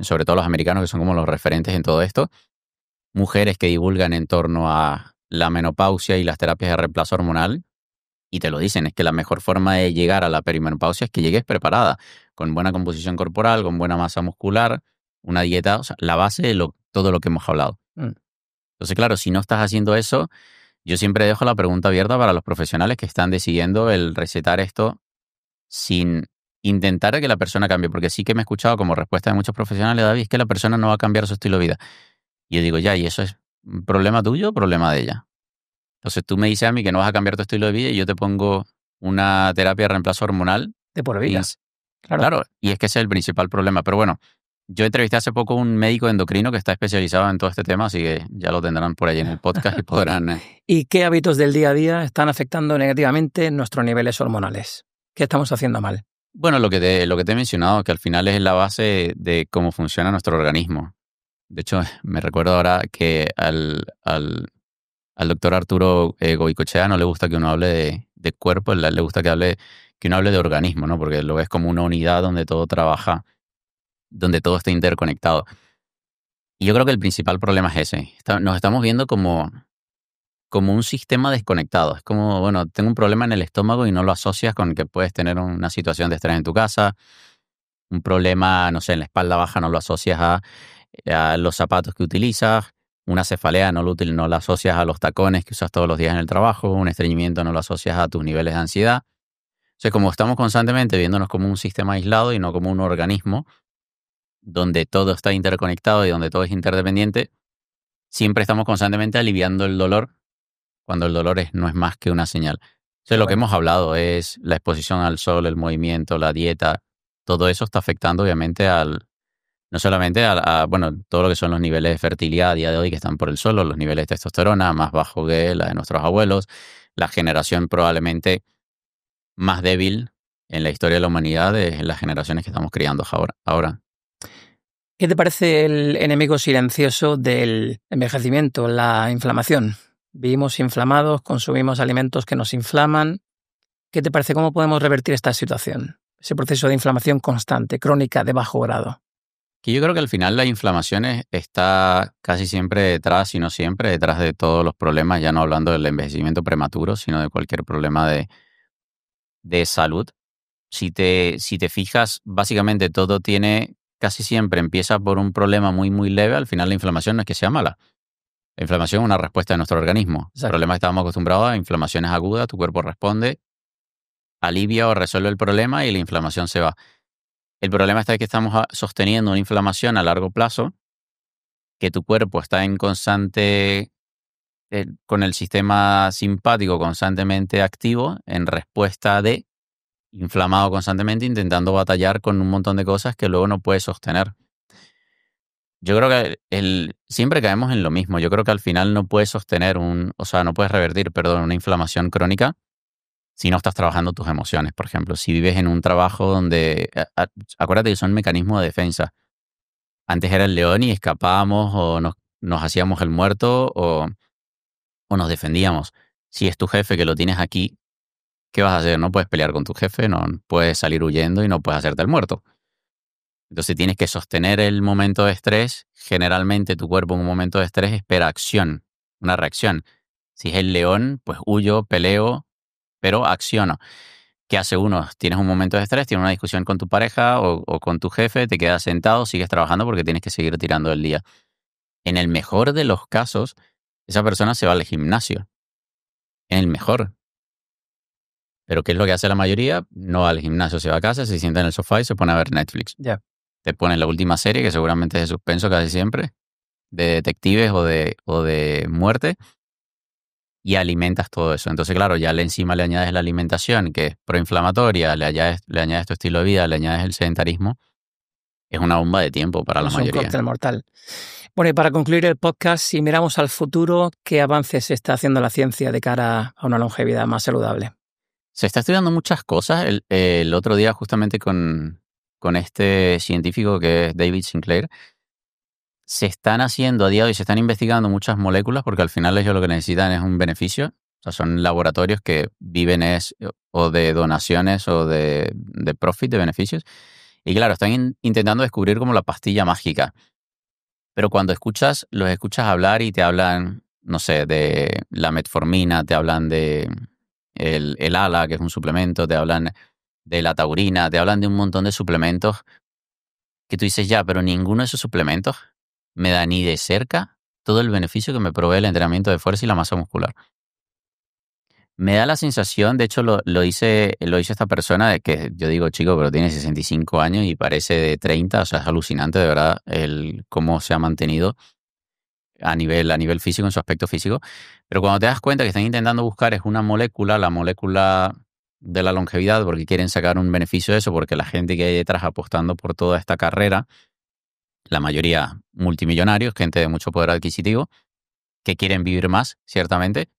sobre todo los americanos, que son como los referentes en todo esto. Mujeres que divulgan en torno a la menopausia y las terapias de reemplazo hormonal. Y te lo dicen, es que la mejor forma de llegar a la perimenopausia es que llegues preparada, con buena composición corporal, con buena masa muscular, una dieta, o sea, la base de todo lo que hemos hablado. Entonces, claro, si no estás haciendo eso, yo siempre dejo la pregunta abierta para los profesionales que están decidiendo el recetar esto sin intentar que la persona cambie, porque sí que me he escuchado como respuesta de muchos profesionales, David, es que la persona no va a cambiar su estilo de vida. Y yo digo, ya, ¿y eso es un problema tuyo o problema de ella? Entonces tú me dices a mí que no vas a cambiar tu estilo de vida y yo te pongo una terapia de reemplazo hormonal. De por vida. Claro, y es que ese es el principal problema. Pero bueno, yo entrevisté hace poco a un médico endocrino que está especializado en todo este tema, así que ya lo tendrán por ahí en el podcast y podrán... ¿Y qué hábitos del día a día están afectando negativamente nuestros niveles hormonales? ¿Qué estamos haciendo mal? Bueno, lo que te he mencionado, que al final es la base de cómo funciona nuestro organismo. De hecho, me recuerdo ahora que al doctor Arturo Goicoechea no le gusta que uno hable de cuerpo, le gusta que uno hable de organismo, ¿no? Porque lo ves como una unidad donde todo trabaja, donde todo está interconectado. Y yo creo que el principal problema es ese. Nos estamos viendo como un sistema desconectado. Es como, bueno, tengo un problema en el estómago y no lo asocias con que puedes tener una situación de estrés en tu casa. Un problema, no sé, en la espalda baja no lo asocias a los zapatos que utilizas. Una cefalea no la asocias a los tacones que usas todos los días en el trabajo. Un estreñimiento no lo asocias a tus niveles de ansiedad. O sea, como estamos constantemente viéndonos como un sistema aislado y no como un organismo donde todo está interconectado y donde todo es interdependiente, siempre estamos constantemente aliviando el dolor cuando el dolor no es más que una señal. O sea, lo que hemos hablado es la exposición al sol, el movimiento, la dieta. Todo eso está afectando obviamente no solamente bueno, todo lo que son los niveles de fertilidad a día de hoy que están por el suelo, los niveles de testosterona más bajos que la de nuestros abuelos, la generación probablemente más débil en la historia de la humanidad es las generaciones que estamos criando ahora. ¿Qué te parece el enemigo silencioso del envejecimiento, la inflamación? Vivimos inflamados, consumimos alimentos que nos inflaman. ¿Qué te parece? ¿Cómo podemos revertir esta situación? Ese proceso de inflamación constante, crónica, de bajo grado. Que yo creo que al final la inflamación está casi siempre detrás, y no siempre, detrás de todos los problemas, ya no hablando del envejecimiento prematuro, sino de cualquier problema de salud. Si te fijas, básicamente todo casi siempre empieza por un problema muy, muy leve. Al final la inflamación no es que sea mala. La inflamación es una respuesta de nuestro organismo. El Exacto. problema es que estábamos acostumbrados a inflamaciones agudas, tu cuerpo responde, alivia o resuelve el problema y la inflamación se va. El problema está en que estamos sosteniendo una inflamación a largo plazo, que tu cuerpo está en constante, con el sistema simpático constantemente activo, en respuesta de inflamado constantemente, intentando batallar con un montón de cosas que luego no puede sostener. Yo creo que siempre caemos en lo mismo. Yo creo que al final no puedes sostener no puedes revertir, perdón, una inflamación crónica si no estás trabajando tus emociones, por ejemplo. Si vives en un trabajo donde, acuérdate que son mecanismos de defensa. Antes era el león y escapábamos o nos hacíamos el muerto o nos defendíamos. Si es tu jefe que lo tienes aquí, ¿qué vas a hacer? No puedes pelear con tu jefe, no puedes salir huyendo y no puedes hacerte el muerto. Entonces tienes que sostener el momento de estrés. Generalmente tu cuerpo en un momento de estrés espera acción, una reacción. Si es el león, pues huyo, peleo, pero acciono. ¿Qué hace uno? Tienes un momento de estrés, tienes una discusión con tu pareja o con tu jefe, te quedas sentado, sigues trabajando porque tienes que seguir tirando el día. En el mejor de los casos, esa persona se va al gimnasio. En el mejor. Pero ¿qué es lo que hace la mayoría? No va al gimnasio, se va a casa, se sienta en el sofá y se pone a ver Netflix. Ya. Te pones la última serie, que seguramente es de suspenso casi siempre, de detectives o de muerte, y alimentas todo eso. Entonces, claro, ya encima le añades la alimentación, que es proinflamatoria, le añades tu estilo de vida, le añades el sedentarismo. Es una bomba de tiempo para la Es un mayoría. cóctel mortal. Bueno, y para concluir el podcast, si miramos al futuro, ¿qué avances está haciendo la ciencia de cara a una longevidad más saludable? Se está estudiando muchas cosas. El otro día, justamente con este científico que es David Sinclair, se están haciendo a día de hoy, se están investigando muchas moléculas porque al final ellos lo que necesitan es un beneficio. O sea, son laboratorios que viven o de donaciones o de profit, de beneficios. Y claro, están intentando descubrir como la pastilla mágica. Pero cuando los escuchas hablar y te hablan, no sé, de la metformina, te hablan de el ALA, que es un suplemento, te hablan de la taurina, te hablan de un montón de suplementos que tú dices, ya, pero ninguno de esos suplementos me da ni de cerca todo el beneficio que me provee el entrenamiento de fuerza y la masa muscular. Me da la sensación, de hecho lo hice esta persona, de que yo digo, chico, pero tiene 65 años y parece de 30, o sea, es alucinante de verdad cómo se ha mantenido a nivel físico, en su aspecto físico. Pero cuando te das cuenta que están intentando buscar es una molécula, la molécula de la longevidad, porque quieren sacar un beneficio de eso, porque la gente que hay detrás apostando por toda esta carrera, la mayoría multimillonarios, gente de mucho poder adquisitivo, que quieren vivir más, ciertamente,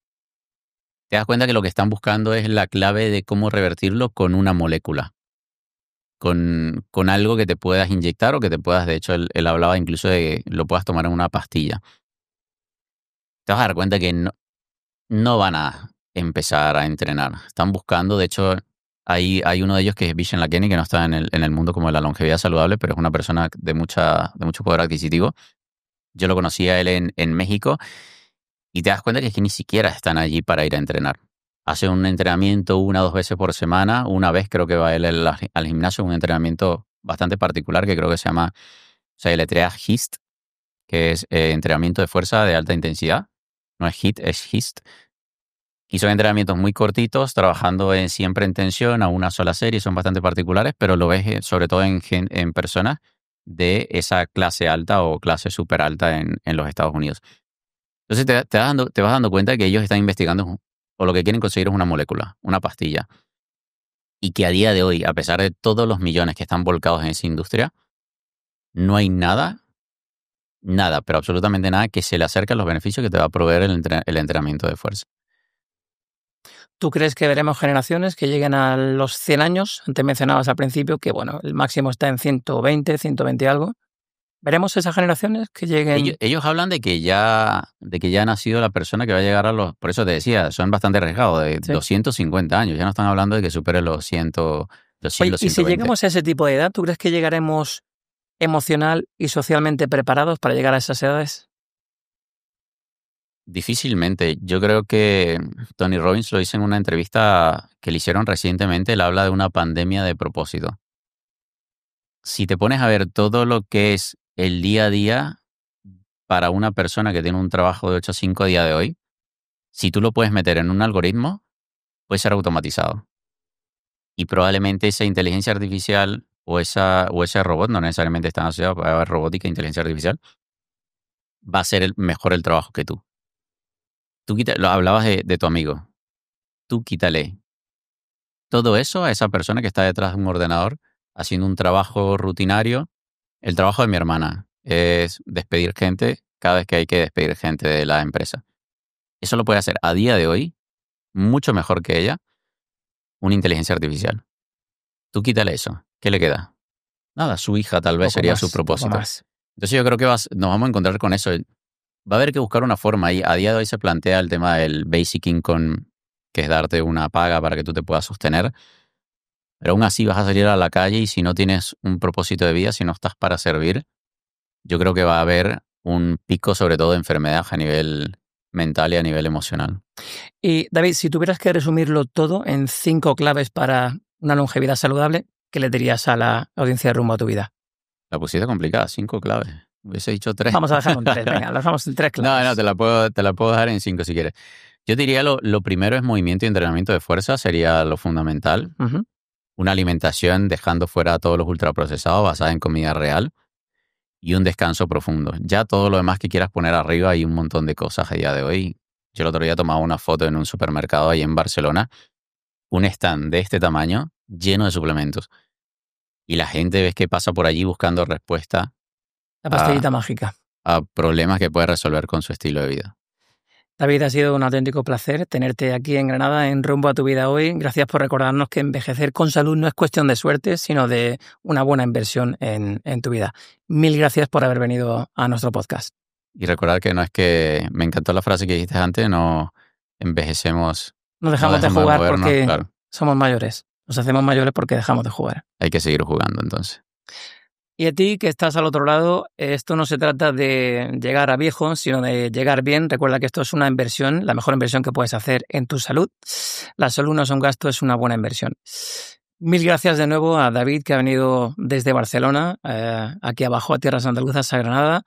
te das cuenta que lo que están buscando es la clave de cómo revertirlo con una molécula, con algo que te puedas inyectar o que te puedas, de hecho, él hablaba incluso de que lo puedas tomar en una pastilla. Te vas a dar cuenta que no van a empezar a entrenar. Están buscando, de hecho, hay uno de ellos que es Vishen Lakhiani, que no está en el mundo como de la longevidad saludable, pero es una persona de mucho poder adquisitivo. Yo lo conocí a él en México y te das cuenta que es que ni siquiera están allí para ir a entrenar. Hace un entrenamiento 1 o 2 veces por semana. Una vez creo que va él al gimnasio, un entrenamiento bastante particular que creo que se llama, se deletrea HIIT, que es entrenamiento de fuerza de alta intensidad. No es HIIT, es HIIT. Y son entrenamientos muy cortitos, trabajando siempre en tensión a una sola serie, son bastante particulares, pero lo ves sobre todo en personas de esa clase alta o clase súper alta en los Estados Unidos. Entonces te vas dando cuenta que ellos están investigando o lo que quieren conseguir es una molécula, una pastilla. Y que a día de hoy, a pesar de todos los millones que están volcados en esa industria, no hay nada, pero absolutamente nada que se le acerque a los beneficios que te va a proveer el entrenamiento de fuerza. ¿Tú crees que veremos generaciones que lleguen a los 100 años? Antes mencionabas al principio que, bueno, el máximo está en 120 y algo. ¿Veremos esas generaciones que lleguen? Ellos hablan de que ya ha nacido la persona que va a llegar a los... Por eso te decía, son bastante arriesgados, de 250 años. Ya no están hablando de que supere los 100, los siglos 120. Y si llegamos a ese tipo de edad, ¿tú crees que llegaremos emocional y socialmente preparados para llegar a esas edades? Difícilmente. Yo creo que Tony Robbins lo dice en una entrevista que le hicieron recientemente. Él habla de una pandemia de propósito. Si te pones a ver todo lo que es el día a día para una persona que tiene un trabajo de 8 a 5 a día de hoy, si tú lo puedes meter en un algoritmo, puede ser automatizado. Y probablemente esa inteligencia artificial o ese robot, no necesariamente están asociados, puede haber robótica e inteligencia artificial, va a ser mejor el trabajo que tú. Lo hablabas de tu amigo. Tú quítale todo eso a esa persona que está detrás de un ordenador haciendo un trabajo rutinario. El trabajo de mi hermana es despedir gente cada vez que hay que despedir gente de la empresa. Eso lo puede hacer a día de hoy mucho mejor que ella una inteligencia artificial. Tú quítale eso. ¿Qué le queda? Nada, su hija tal vez sería su propósito. Entonces yo creo que nos vamos a encontrar con eso. Va a haber que buscar una forma. Y a día de hoy se plantea el tema del basic income, que es darte una paga para que tú te puedas sostener. Pero aún así vas a salir a la calle y si no tienes un propósito de vida, si no estás para servir, yo creo que va a haber un pico sobre todo de enfermedad a nivel mental y a nivel emocional. Y David, si tuvieras que resumirlo todo en 5 claves para una longevidad saludable, ¿qué le dirías a la audiencia de Rumbo a tu Vida? La pusiste complicada, 5 claves. Hubiese dicho 3. Vamos a dejarlo en 3, venga, las vamos en 3 claves. No, te la puedo dejar en 5 si quieres. Yo diría lo primero es movimiento y entrenamiento de fuerza, sería lo fundamental. Uh-huh. Una alimentación dejando fuera todos los ultraprocesados, basada en comida real. Y un descanso profundo. Ya todo lo demás que quieras poner arriba, hay un montón de cosas a día de hoy. Yo el otro día tomaba una foto en un supermercado ahí en Barcelona, un stand de este tamaño lleno de suplementos. Y la gente ves que pasa por allí buscando respuesta La pastillita mágica. A problemas que puede resolver con su estilo de vida. David, ha sido un auténtico placer tenerte aquí en Granada en Rumbo a tu Vida hoy. Gracias por recordarnos que envejecer con salud no es cuestión de suerte, sino de una buena inversión en tu vida. Mil gracias por haber venido a nuestro podcast. Y recordar que no es que... Me encantó la frase que dijiste antes, no envejecemos... No dejamos de jugar porque somos mayores. Nos hacemos mayores porque dejamos de jugar. Hay que seguir jugando entonces. Y a ti que estás al otro lado, esto no se trata de llegar a viejo, sino de llegar bien. Recuerda que esto es una inversión, la mejor inversión que puedes hacer en tu salud. La salud no es un gasto, es una buena inversión. Mil gracias de nuevo a David, que ha venido desde Barcelona, aquí abajo a Tierras Andaluzas, a Granada.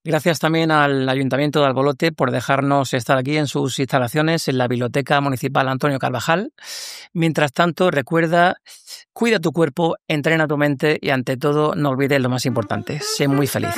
Gracias también al Ayuntamiento de Albolote por dejarnos estar aquí en sus instalaciones en la Biblioteca Municipal Antonio Carvajal. Mientras tanto, recuerda, cuida tu cuerpo, entrena tu mente y ante todo no olvides lo más importante, sé muy feliz.